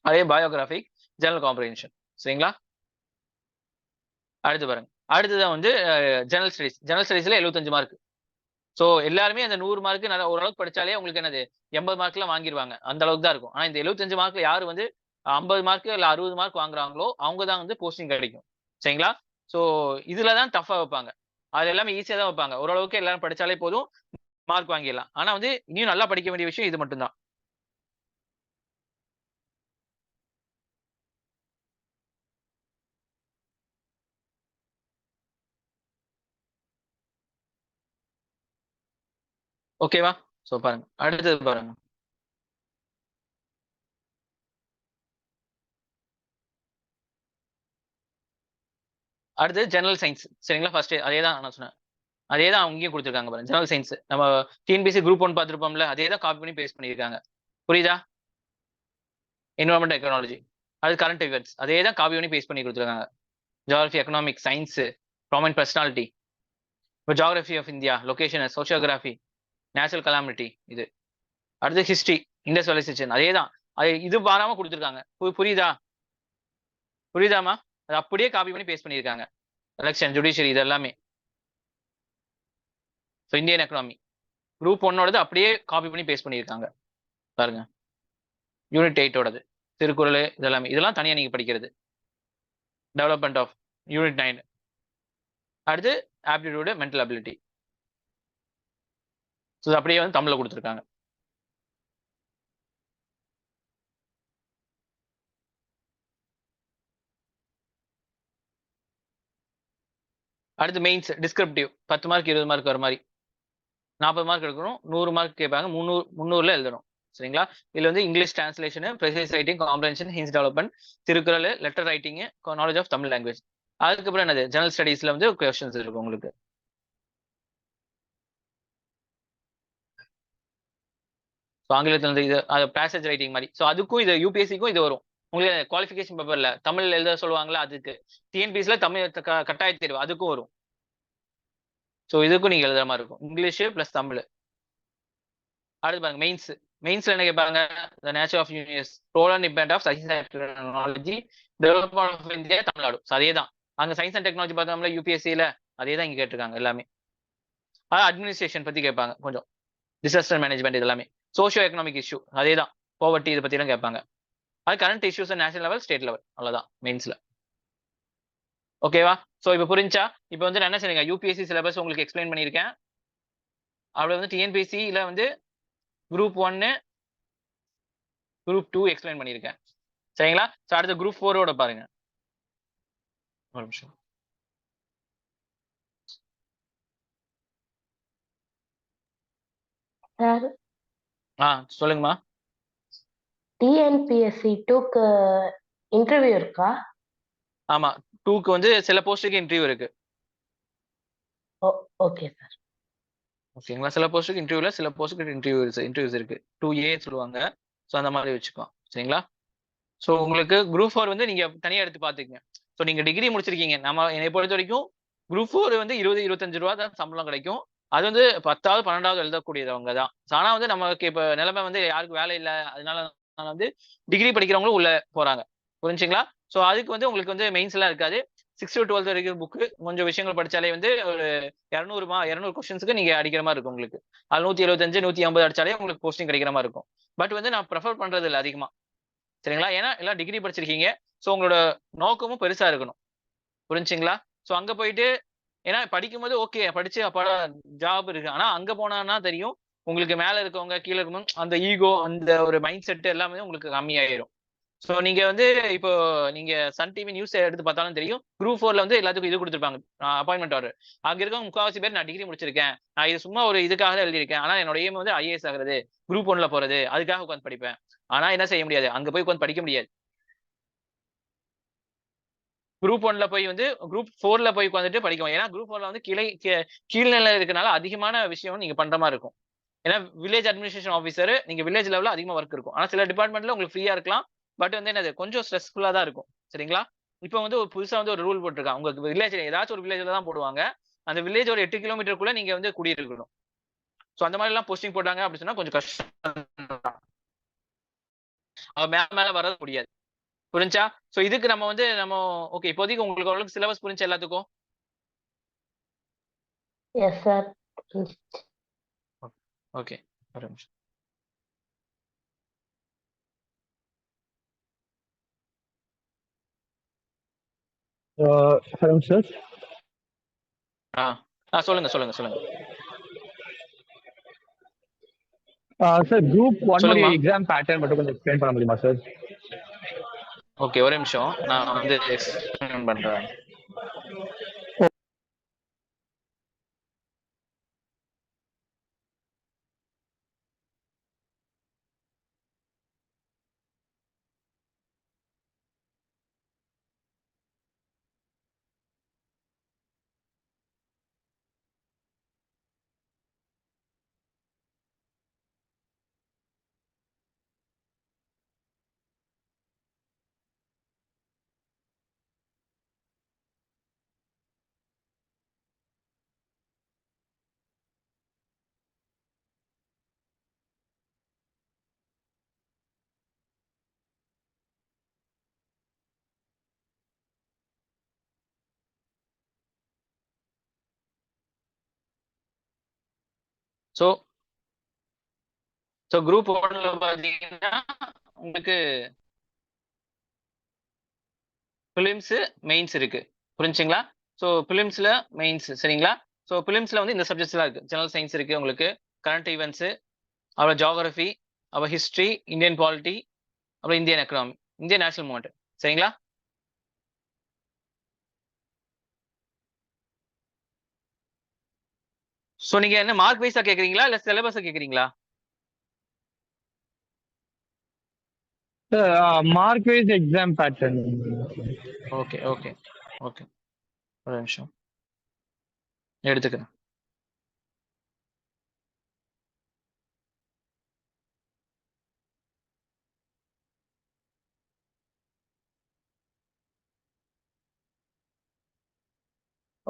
அதே பயோகிராஃபி, ஜெனரல் காம்ப்ரிஹென்ஷன். சரிங்களா? அடுத்து பாருங்க. அடுத்ததான் வந்து ஜெனரல் ஸ்டடீஸ். ஜெனரல் ஸ்டடீஸ்ல 75 மார்க். ஸோ எல்லாருமே அந்த 100 மார்க்கு நல்லா ஓரளவுக்கு படிச்சாலே உங்களுக்கு என்னது 80 மார்க்லாம் வாங்கிடுவாங்க. அந்த அளவுக்கு தான் இருக்கும். ஆனா இந்த 75 மார்க்ல யாரு வந்து 50 மார்க் இல்ல 60 மார்க் வாங்குறாங்களோ அவங்க தான் வந்து போஸ்டிங் கிடைக்கும். சரிங்களா? ஸோ இதுல தான் டஃபா வைப்பாங்க. அது எல்லாமே ஈஸியா தான் வைப்பாங்க. ஓரளவுக்கு எல்லாரும் படிச்சாலே போதும், மார்க் வாங்கிடலாம். ஆனா வந்து இன்னும் நல்லா படிக்க வேண்டிய விஷயம் இது மட்டும்தான். ஓகேவா? ஸோ பாருங்க, அடுத்தது பாருங்க. அடுத்து ஜெனரல் சயின்ஸ். சரிங்களா? ஃபர்ஸ்ட் அதே தான் நான் சொன்னேன். அதே தான் அங்கேயும் கொடுத்துருக்காங்க பாருங்க. ஜெனரல் சயின்ஸ் நம்ம டிஎன்பிஎஸ்சி குரூப் 1 பார்த்துருப்போம்ல, அதே தான் காப்பி பண்ணி பேஸ்ட் பண்ணியிருக்காங்க. புரியுதா? என்வரான்மெண்ட் டெக்னாலஜி, அது கரண்ட் இவெண்ட்ஸ், அதே தான் காப்பி பண்ணி பேஸ்ட் பண்ணி கொடுத்துருக்காங்க. Geography, economics, science, prominent personality, இப்போ geography of India, location, sociography, natural calamity இது. அடுத்து ஹிஸ்ட்ரி, இண்டஸ்ட்ரியலைசேஷன், அதே தான். அது இது பாராம கொடுத்துருக்காங்க. புரியுதா? புரியுதாமா? அது அப்படியே காப்பி பண்ணி பேஸ்ட் பண்ணியிருக்காங்க. எலெக்ஷன், ஜுடிஷியரி இது எல்லாமே. ஸோ இந்தியன் எக்கனாமி குரூப் 1ஓடது அப்படியே காப்பி பண்ணி பேஸ்ட் பண்ணியிருக்காங்க பாருங்க. யூனிட் 8ஓடது திருக்குறள் இதெல்லாமே, இதெல்லாம் தனியாக நீங்க படிக்கிறது. Development of unit 9. அடுத்து ஆப்டிடியூடு, மென்டல் அபிலிட்டி. ஸோ அப்படியே வந்து தமிழ்ல கொடுத்துருக்காங்க. அடுத்து மெயின்ஸ் டிஸ்கிரிப்டிவ் 10 மார்க் 20 மார்க் வர மாதிரி 40 மார்க் எடுக்கணும். 100 மார்க் கேட்பாங்க. 300ல எழுதணும். சரிங்களா? இதுல வந்து English translation, precise writing, comprehension, hints development, Thirukkural, letter writing, knowledge of Tamil language. அதுக்கப்புறம் என்னது ஜெனரல் ஸ்டடீஸ்ல வந்து கொஸ்டின்ஸ் இருக்கும் உங்களுக்கு. ஆங்கிலத்தில் வந்து இது பேசேஜ் ரைட்டிங் மாதிரி. ஸோ அதுக்கும் இது யூபிஎஸ்சிக்கும் இது வரும். உங்களுக்கு குவாலிஃபிகேஷன் பேப்பர்ல தமிழ் எழுத சொல்லுவாங்களா, அதுக்கு டிஎன்பிஎஸ்ல தமிழ் கட்டாய தேர்வு அதுக்கும் வரும். ஸோ இதுக்கும் நீங்க எழுதுற மாதிரி இருக்கும். English plus Tamil. அடுத்து பாருங்க மெயின்ஸ். மெயின்ஸ்ல என்ன கேட்பாங்க? The nature of universe, role and impact of science and technology, development of India, Tamil Nadu. அதே தான் அங்க சயின்ஸ் அண்ட் டெக்னாலஜி பார்த்தோம்ல யூபிஎஸ்சியில, அதே தான் இங்க கேட்டிருக்காங்க எல்லாமே. அட்மினிஸ்ட்ரேஷன் பத்தி கேட்பாங்க கொஞ்சம், டிசாஸ்டர் மேனேஜ்மெண்ட் இதெல்லாமே. சோஷியோ எக்கனாமிக் இஷ்யூ அதே தான், போவர்ட்டி இதை பத்தி எல்லாம் கேட்பாங்க. அது current issues national level, state level, அவ்வளவுதான் மெயின்ஸ்ல. ஓகேவா? சோ இப்போ புரிஞ்சா? இப்போ வந்து நான் என்ன சொன்னீங்க, யூபிஎஸ்சி சிலபஸ் உங்களுக்கு எக்ஸ்பிளைன் பண்ணியிருக்கேன். அப்படி வந்து டிஎன்பிஎஸ்சியில வந்து குரூப் 1 குரூப் 2 எக்ஸ்பிளைன் பண்ணியிருக்கேன். சரிங்களா? ஸோ அடுத்த குரூப் 4ஓட பாருங்க. ஒரு நிமிஷம். சார் சொல்லுங்கம்மா. டிஎன்பிஎஸ்சி 2க்கு இன்டர்வியூ இருக்கா? ஆமா, 2க்கு வந்து சில போஸ்ட்டுக்கு இன்டர்வியூ இருக்கு. Okay sir. ஓகேங்களா? சில போஸ்ட்டுக்கு இன்டர்வியூல, சில போஸ்ட்டுக்கு இன்டர்வியூஸ் இருக்கு. 2A சொல்லுவாங்க. ஸோ அந்த மாதிரி வச்சுக்கலாம். சரிங்களா? ஸோ உங்களுக்கு குரூப் 4 வந்து நீங்க தனியா எடுத்து பார்த்துக்கங்க. ஸோ நீங்க டிகிரி முடிச்சிருக்கீங்க. என்னை பொறுத்த வரைக்கும் குரூப் 4 வந்து 20-25 ரூபா தான் சம்பளம் கிடைக்கும். அது வந்து 10வது 12வது எழுதக்கூடியவங்க தான். ஆனா வந்து நமக்கு இப்ப நிலைமை வந்து யாருக்கும் வேலை இல்லை, அதனால வந்து டிகிரி படிக்கிறவங்களும் உள்ள போறாங்க. புரிஞ்சுங்களா? ஸோ அதுக்கு வந்து உங்களுக்கு வந்து மெயின்ஸ் எல்லாம் இருக்காது. 6 to 12 வரைக்கும் புக்கு கொஞ்சம் விஷயங்கள் படிச்சாலே வந்து ஒரு 200 கொஸ்டின்ஸ்க்கு நீங்க அடிக்கிற மாதிரி இருக்கும் உங்களுக்கு. அது 175 150 அடிச்சாலே உங்களுக்கு போஸ்டிங் கிடைக்கிற மாதிரி இருக்கும். பட் வந்து நான் ப்ரிஃபர் பண்றது இல்லை அதிகமா. சரிங்களா? ஏன்னா எல்லாம் டிகிரி படிச்சிருக்கீங்க. ஸோ உங்களோட நோக்கமும் பெருசா இருக்கணும். புரிஞ்சுங்களா? ஸோ அங்க போயிட்டு ஏன்னா படிக்கும்போது ஓகே படிச்சு ஜாப் இருக்கு. ஆனா அங்க போனா தெரியும் உங்களுக்கு மேல இருக்கவங்க கீழே இருக்கணும், அந்த ஈகோ அந்த ஒரு மைண்ட் செட் எல்லாமே உங்களுக்கு கம்மியாயிரும். ஸோ நீங்க வந்து இப்போ நீங்க சன் டிவி நியூஸ் எடுத்து பார்த்தாலும் தெரியும், குரூப் 4ல வந்து எல்லாத்துக்கும் இது கொடுத்துருப்பாங்க, அப்பாயின்மெண்ட் ஆர்டர். அங்க இருக்கவங்க முக்காவாசி பேர் நான் டிகிரி முடிச்சிருக்கேன், நான் இது சும்மா ஒரு இதுக்காக தான் எழுதியிருக்கேன், ஆனா என்னோட எய்ம் வந்து ஐஏஎஸ் ஆகுறது, குரூப் 1ல போறது, அதுக்காக உட்காந்து படிப்பேன். ஆனா என்ன செய்ய முடியாது, அங்க போய் உட்காந்து படிக்க முடியாது. குரூப் 1ல போய் வந்து குரூப் 4ல போய் உட்காந்துட்டு படிக்கும். ஏன்னா குரூப் 4ல வந்து கீழ்நிலை இருக்கனால அதிகமான விஷயம் நீங்க பண்ற மாதிரி இருக்கும். ஏன்னா வில்லேஜ் அட்மினிஸ்ட்ரேஷன் ஆஃபீஸர், நீங்க வில்லேஜ் லெவல்ல அதிகமா ஒர்க் இருக்கும். ஆனா சில டிபார்ட்மெண்ட்ல உங்களுக்கு ஃப்ரீயா இருக்கலாம். பட் வந்து என்னது கொஞ்சம் ஸ்ட்ரெஸ்ஃபுல்லா தான் இருக்கும். சரிங்களா? இப்போ வந்து ஒரு புதுசா வந்து ஒரு ரூல் போட்டிருக்காங்க. உங்களுக்கு வில்லேஜ்ல ஏதாச்சும் ஒரு வில்லேஜ்ல தான் போடுவாங்க. அந்த வில்லேஜ் ஒரு 8 கிலோமீட்டருக்குள்ள நீங்க வந்து குடியிருக்கணும். சோ அந்த மாதிரி எல்லாம் போஸ்டிங் போட்டாங்க அப்படி சொன்னா கொஞ்சம் கஷ்டம். மேல மேல வர முடியாது. புரிஞ்சா? சோ இதுக்கு நம்ம வந்து ஓகே இப்போதைக்கு உங்களுக்கு ஓரளவுக்கு சிலபஸ் புரிஞ்சா எல்லாத்துக்கும்? S sir. ஓகே. ஒரு நிமிஷம். Hello sir. சொல்லுங்க சொல்லுங்க சொல்லுங்க. சார் குரூப் 1 உடைய சொல்லுங்கம்மா. எக்ஸாம் பேட்டர்ன் மட்டும் கொஞ்சம் எக்ஸ்பிளைன் பண்ண முடியுமா சார்? ஓகே ஒரு நிமிஷம் நான் வந்து எக்ஸ்பிளைன் பண்றேன். ஸோ ஸோ குரூப் ஒன்ல பார்த்தீங்கன்னா உங்களுக்கு பிலிம்ஸ் மெயின்ஸ் இருக்கு, புரிஞ்சுங்களா? ஸோ பிலிம்ஸ்ல மெயின்ஸ், சரிங்களா? ஸோ பிலிம்ஸ்ல வந்து இந்த சப்ஜெக்ட்ஸ்லாம் இருக்கு. ஜெனரல் சயின்ஸ் இருக்கு உங்களுக்கு, கரண்ட் ஈவெண்ட்ஸ், அப்புறம் ஜியாகிரபி, அப்புறம் ஹிஸ்ட்ரி, இந்தியன் பாலிட்டி, அப்புறம் Indian economy, Indian national movement, சரிங்களா? ஸோ நீங்க என்ன மார்க் வைஸா கேக்குறீங்களா இல்ல சிலபஸா கேக்குறீங்களா? Mark wise exam pattern. Okay okay okay, ஒரு நிமிஷம் எடுத்துக்கிறேன்.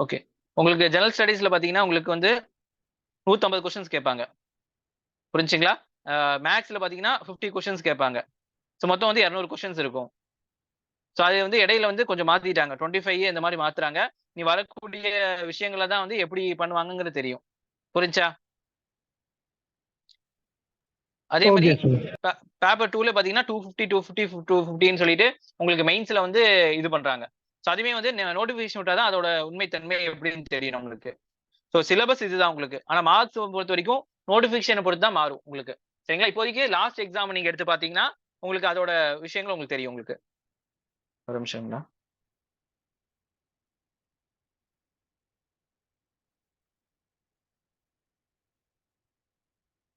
ஓகே, உங்களுக்கு ஜெனரல் ஸ்டடீஸ்ல பாத்தீங்கன்னா உங்களுக்கு வந்து 150 கொஸ்டின்ஸ் கேட்பாங்க, புரிஞ்சுங்களா? மேக்ஸ்ல பாத்தீங்கன்னா 50 கொஸ்டின்ஸ் கேட்பாங்க. ஸோ மொத்தம் வந்து 200 கொஸ்டின்ஸ் இருக்கும். ஸோ அது வந்து இடையில வந்து கொஞ்சம் மாத்திட்டாங்க, 25 இந்த மாதிரி மாத்துறாங்க. நீ வரக்கூடிய விஷயங்களை தான் வந்து எப்படி பண்ணுவாங்கங்கிறது தெரியும், புரிஞ்சா? அதே மாதிரி ஓகே சார். பேப்பர் 2ல பாத்தீங்கன்னா 250 250 250ன்னு சொல்லிட்டு உங்களுக்கு மெயின்ஸ்ல வந்து இது பண்றாங்க. ஸோ அதுவே வந்து நோட்டிபிகேஷன் விட்டா தான் அதோட உண்மைத்தன்மை எப்படின்னு தெரியும் உங்களுக்கு. ஸோ சிலபஸ் இதுதான் உங்களுக்கு. ஆனா மார்க்ஸ் பொறுத்த வரைக்கும் நோட்டிபிகேஷனை பொறுத்து தான் மாறும் உங்களுக்கு, சரிங்களா? இப்போதைக்கு லாஸ்ட் எக்ஸாம் நீங்க எடுத்து பாத்தீங்கன்னா உங்களுக்கு அதோட விஷயங்கள் உங்களுக்கு தெரியும் உங்களுக்கு. ஒரு நிமிஷங்களா,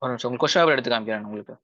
ஒரு நிமிஷம் உங்களுக்கு கொஸ்டின் பேப்பர் எடுத்து காமிக்கிறேன் உங்களுக்கு.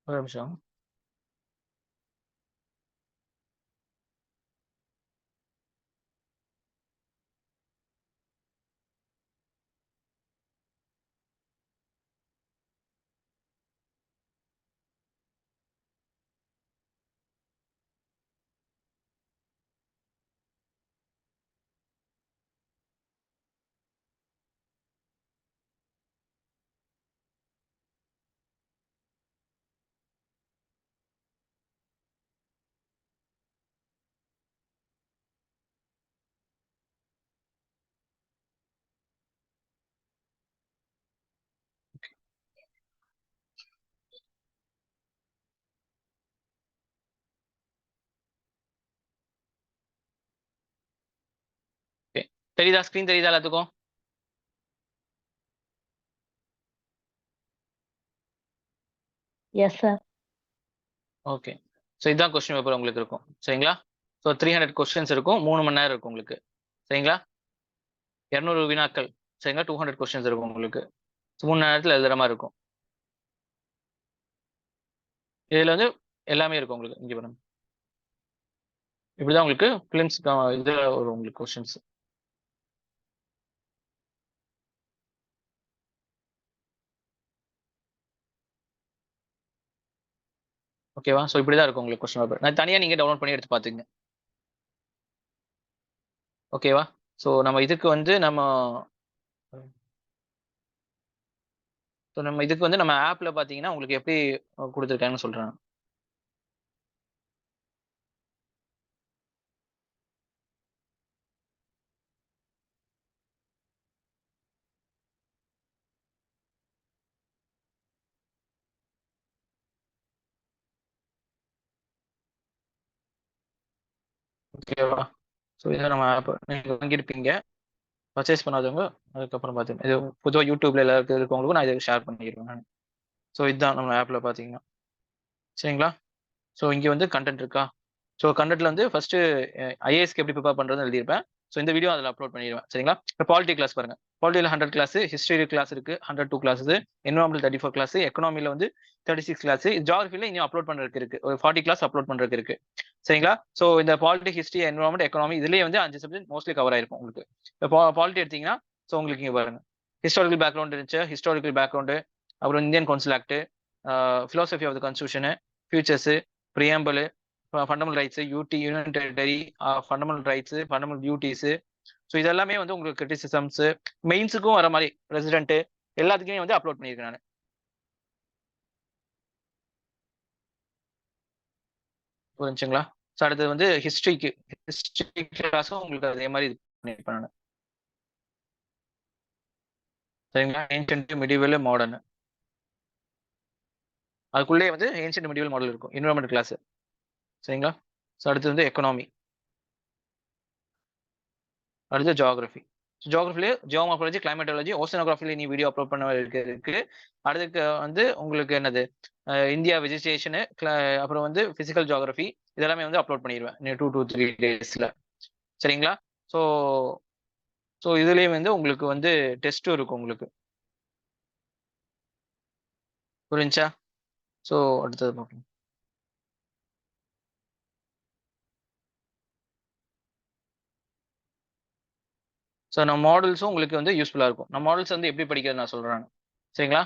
ஒரு நிமிஷம். ஓகே, தெரியுதா? ஸ்கிரீன் தெரியுதா எல்லாத்துக்கும்? S sir. ஓகே, ஸோ இதுதான் கொஸ்டின் பேப்பர் உங்களுக்கு இருக்கும், சரிங்களா? ஸோ 300 கொஸ்டின்ஸ் இருக்கும், 3 மணி நேரம் இருக்கும் உங்களுக்கு, சரிங்களா? 200 வினாக்கள், சரிங்களா? 200 கொஸ்டின்ஸ் இருக்கும் உங்களுக்கு, 3 நேரத்தில் எழுதுற மாதிரி இருக்கும். இதுல வந்து எல்லாமே இருக்கும் உங்களுக்கு. இங்க பாருங்க, இப்படிதான் உங்களுக்கு பிலிம்ஸ் இது வரும் உங்களுக்கு கொஸ்டின்ஸ். ஓகேவா? ஸோ இப்படிதான் இருக்கும் உங்களுக்கு கொஸ்டின் பேப்பர். நான் தனியா நீங்க டவுன்லோட் பண்ணி எடுத்து பாத்துங்க, ஓகேவா? ஸோ நம்ம இதுக்கு வந்து நம்ம இதுக்கு வந்து நம்ம ஆப்ல பாத்தீங்கன்னா உங்களுக்கு எப்படி கொடுத்துருக்காங்கன்னு சொல்றேன். ஓகேவா? ஸோ இதை நம்ம ஆப் நீங்க வாங்கியிருப்பீங்க, பர்ச்சேஸ் பண்ணாதவங்க அதுக்கப்புறம் பார்த்துங்க. இது பொதுவாக யூடியூப்ல எல்லாருக்கும் இருக்கவங்களுக்கும் நான் இதை ஷேர் பண்ணிடுவேன் நான். ஸோ இதுதான் நம்ம ஆப்ல பார்த்தீங்கன்னா, சரிங்களா? ஸோ இங்கே வந்து கண்டென்ட் இருக்கா? ஸோ கண்டென்ட்ல வந்து ஃபர்ஸ்ட் ஐஏஎஸ்க்கு எப்படி ப்ரிப்பேர் பண்றதுன்னு எழுதியிருப்பேன். ஸோ இந்த வீடியோ அதில் அப்லோட் பண்ணிடுவேன். சரிங்களா? இப்போ பாலிட்டி கிளாஸ் பாருங்க. பாலிட்டியில் 100 கிளாஸ், ஹிஸ்டரி கிளாஸ் இருக்கு 102 கிளாஸஸ், என்வரான்மெண்டல் 34 கிளாஸ், எக்கனாமியில் வந்து 36 கிளாஸ், ஜியாகிரபியில் இன்னும் அப்லோட் பண்ணுறதுக்கு இருக்கு, ஒரு 40 கிளாஸ் அப்லோட் பண்ணுறதுக்கு இருக்கு. சரிங்களா? ஸோ இந்த பாலிட்டி, ஹிஸ்டரி, என்வரான்மெண்ட், எக்கனாமி இதுலேயே வந்து 5 சப்ஜெக்ட் மோஸ்ட்லி கவர் ஆயிருக்கும் உங்களுக்கு. இப்போ பாலிட்டி எடுத்தீங்கன்னா ஸோ உங்களுக்கு இங்கே பாருங்க, ஹிஸ்டாரிக்கல் பேக்ரவுண்ட் இருந்துச்சு, ஹிஸ்டாரிக்கல் பேக்ரவுண்டு, அப்புறம் Indian council act, philosophy of the constitution, features, preamble, fundamental rights, union territory, fundamental rights, fundamental duties. So இதெல்லாமே வந்து உங்களுக்கு கிரிட்டிசிசம்ஸ், மெயின்ஸுக்கும் வர மாதிரி பிரசிடென்ட் எல்லாத்துக்குமே வந்து அப்லோட் பண்ணியிருக்கேன் நான். புரிஞ்சுங்களா? ஸோ அடுத்தது வந்து ஹிஸ்ட்ரி கிளாஸும் உங்களுக்கு அதே மாதிரி இது பண்ணியிருப்பேன் நான். சரிங்களா? ஏன்ஷியன்ட், மிடிவல், மாடர்ன், அதுக்குள்ளே வந்து ஏன்ஷியன்ட் மிடிவல் மாடல் இருக்கும். Environment class. சரிங்களா? ஸோ அடுத்து வந்து எக்கனாமி, அடுத்து ஜியாகிரபி. ஜியாகிரபிலே ஜியோமார்ஃபாலஜி, கிளைமேட்டாலஜி, ஓசனோகிராஃபில நீ வீடியோ அப்லோட் பண்ண இருக்கு. அடுத்து வந்து உங்களுக்கு என்னது இந்தியா வெஜிடேஷனு, அப்புறம் வந்து பிசிக்கல் ஜியாகிரபி இதெல்லாமே வந்து அப்லோட் பண்ணிடுவேன் 2 to 3 daysல. சரிங்களா? ஸோ ஸோ இதுலேயே வந்து உங்களுக்கு வந்து டெஸ்ட்டும் இருக்கும் உங்களுக்கு. புரிஞ்சா? ஸோ அடுத்தது பார்க்கலாம். ஸோ நம்ம மாடல்ஸும் உங்களுக்கு வந்து யூஸ்ஃபுல்லாக இருக்கும். நம்ம மாடல்ஸ் வந்து எப்படி படிக்கிறது நான் சொல்கிறேன். சரிங்களா?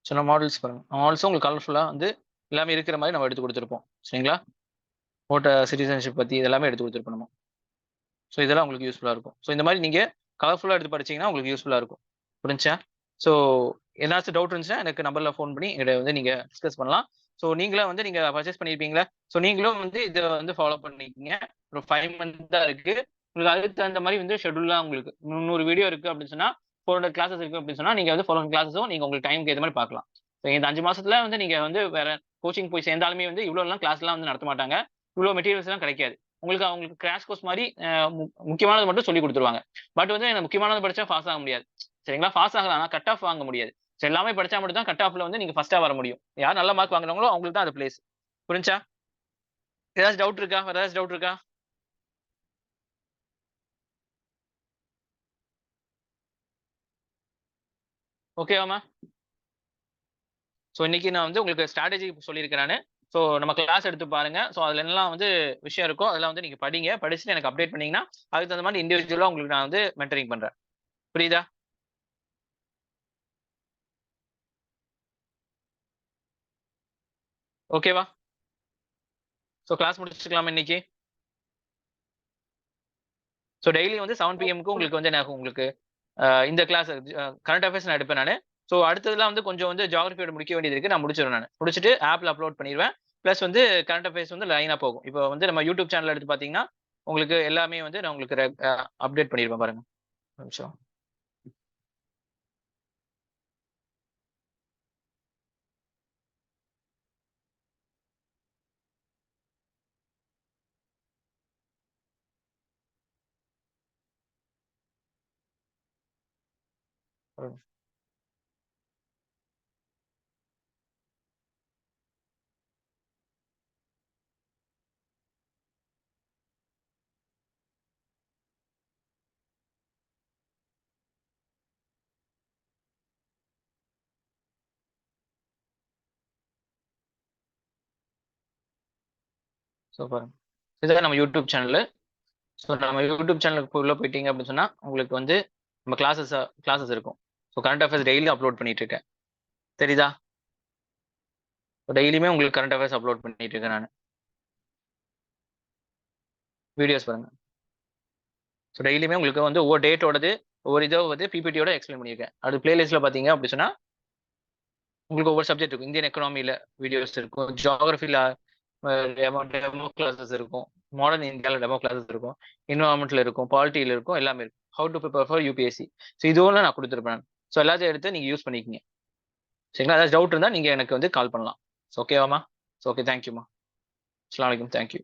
ஸோ நம்ம மாடல்ஸ் பாருங்க. மாடல்ஸும் உங்களுக்கு கலர்ஃபுல்லாக வந்து எல்லாமே இருக்கிற மாதிரி நம்ம எடுத்து கொடுத்துருப்போம். சரிங்களா? ஓட்ட சிட்டிசன்ஷிப் பற்றி இதெல்லாமே எடுத்து கொடுத்துருப்போம் நம்ம. ஸோ இதெல்லாம் உங்களுக்கு யூஸ்ஃபுல்லாக இருக்கும். ஸோ இந்த மாதிரி நீங்கள் கலர்ஃபுல்லாக எடுத்து படிச்சீங்கன்னா உங்களுக்கு யூஸ்ஃபுல்லாக இருக்கும். புரிஞ்சா? ஸோ ஏதாச்சும் டவுட் இருந்துச்சுன்னா எனக்கு நம்பரில் ஃபோன் பண்ணி இதை வந்து நீங்கள் டிஸ்கஸ் பண்ணலாம். ஸோ நீங்களும் வந்து நீங்கள் பர்ச்சேஸ் பண்ணியிருப்பீங்களா? ஸோ நீங்களும் வந்து இதை வந்து ஃபாலோ பண்ணிக்கிங்க. ஒரு 5 month தான் இருக்கு. உங்களுக்கு அதுக்கு தகுந்த மாதிரி வந்து ஷெட்யூல்லாம் உங்களுக்கு 300 வீடியோ இருக்கு அப்படின்னு சொன்னா 400 கிளாஸஸ் இருக்கு அப்படின்னு சொன்னா நீங்க வந்து 400 கிளாஸஸும் நீங்க உங்களுக்கு டைமுக்கு ஏற்ற மாதிரி பார்க்கலாம். ஸோ இந்த 5 மாசத்துல வந்து நீங்க வந்து வேற கோச்சிங் போய் சேர்ந்தாலுமே வந்து இவ்வளோலாம் கிளாஸ்லாம் வந்து நடத்த மாட்டாங்க. இவ்வளோ மெட்டீரியல்ஸ் எல்லாம் கிடைக்காது. அவங்களுக்கு கிராஷ் கோர்ஸ் மாதிரி முக்கியமானது மட்டும் சொல்லி கொடுத்துருவாங்க. பட் வந்து எனக்கு முக்கியமானது படிச்சா பாஸ் ஆக முடியாது. சரிங்களா? பாஸ் ஆகலாம், ஆனால் கட் ஆஃப் வாங்க முடியாது. ஸோ எல்லாமே படிச்சா மட்டும் தான் கட் ஆஃப்ல வந்து நீங்க ஃபர்ஸ்டா வர முடியும். யார் நல்ல மார்க் வாங்குறாங்களோ அவங்களுக்கு தான் அது பிளேஸ். புரிஞ்சா? ஏதாச்சும் டவுட் இருக்கா? வேற ஏதாச்சும் டவுட் இருக்கா? ஓகேவாமா? ஸோ இன்னைக்கு நான் வந்து உங்களுக்கு ஸ்ட்ராட்டஜி சொல்லியிருக்கேன் நான். ஸோ நம்ம கிளாஸ் எடுத்து பாருங்க. ஸோ அதுல என்னெல்லாம் வந்து விஷயம் இருக்கோ அதெல்லாம் வந்து நீங்க படிங்க. படிச்சுட்டு எனக்கு அப்டேட் பண்ணீங்கன்னா அதுக்கு தகுந்த மாதிரி இண்டிவிஜுவலா உங்களுக்கு நான் வந்து மென்டரிங் பண்றேன். புரியுதா? ஓகேவா? ஸோ கிளாஸ் முடிச்சுக்கலாமா இன்னைக்கு? ஸோ டெய்லி வந்து 7 PM உங்களுக்கு வந்து என்ன ஆகும், உங்களுக்கு இந்த கிளாஸ் கரண்ட் அஃபேர்ஸ் நான் எடுப்பேன் நான். ஸோ அடுத்ததுலாம் வந்து கொஞ்சம் வந்து ஜியாகிரபியோட முடிக்க வேண்டியது இருக்கு. நான் முடிச்சிடுவேன் நான். முடிச்சுட்டு ஆப்ல அப்லோட் பண்ணிடுவேன். ப்ளஸ் வந்து கரண்ட் அஃபேர்ஸ் வந்து லைனா போகும். இப்போ வந்து நம்ம யூடியூப் சேனல் எடுத்து பார்த்தீங்கன்னா உங்களுக்கு எல்லாமே வந்து நான் உங்களுக்கு அப்டேட் பண்ணிடுவேன் பாருங்க. ஒரு நிமிஷம். ஒரு நிமிஷம். ஸோ பாருங்க, இதுதான் நம்ம யூடியூப் சேனல். ஸோ நம்ம யூடியூப் சேனலுக்கு உள்ள போயிட்டீங்க அப்படின்னு சொன்னா உங்களுக்கு வந்து நம்ம கிளாஸஸ் இருக்கும். ஸோ கரண்ட் அஃபேர்ஸ் டெய்லியும் அப்லோட் பண்ணிட்டு இருக்கேன். தெரியுதா? டெய்லியுமே உங்களுக்கு கரண்ட் அஃபேர்ஸ் அப்லோட் பண்ணிட்டு இருக்கேன் நான். வீடியோஸ் பாருங்க. ஸோ டெய்லியுமே உங்களுக்கு வந்து ஒவ்வொரு டேட்டோடது ஒவ்வொரு இதோ வந்து பிபிடியோட எக்ஸ்பிளைன் பண்ணியிருக்கேன். அது பிளேலிஸ்ட்ல பார்த்தீங்க அப்படி சொன்னா உங்களுக்கு ஒவ்வொரு சப்ஜெக்ட் இருக்கும். இந்தியன் எக்கனாமியில் வீடியோஸ் இருக்கும், ஜியாகிரபியில் டெமோ கிளாஸஸ் இருக்கும், மாடர்ன் இந்தியாவில் டெமோ கிளாஸஸ் இருக்கும், என்வரான்மெண்ட்ல இருக்கும், பாலிட்டியில் இருக்கும், எல்லாமே இருக்கும். How to prepare for UPSC. So இதுவும் நான் கொடுத்துருப்பேன். ஸோ எல்லாத்தையும் எடுத்து நீங்கள் யூஸ் பண்ணிக்கிங்க. சரிங்களா? ஏதாவது டவுட் இருந்தால் நீங்கள் எனக்கு வந்து கால் பண்ணலாம். ஸோ ஓகேவாமா? ஸோ ஓகே, தேங்க்யூமா. அஸ்ஸலாமு அலைக்கும். தேங்க்யூ.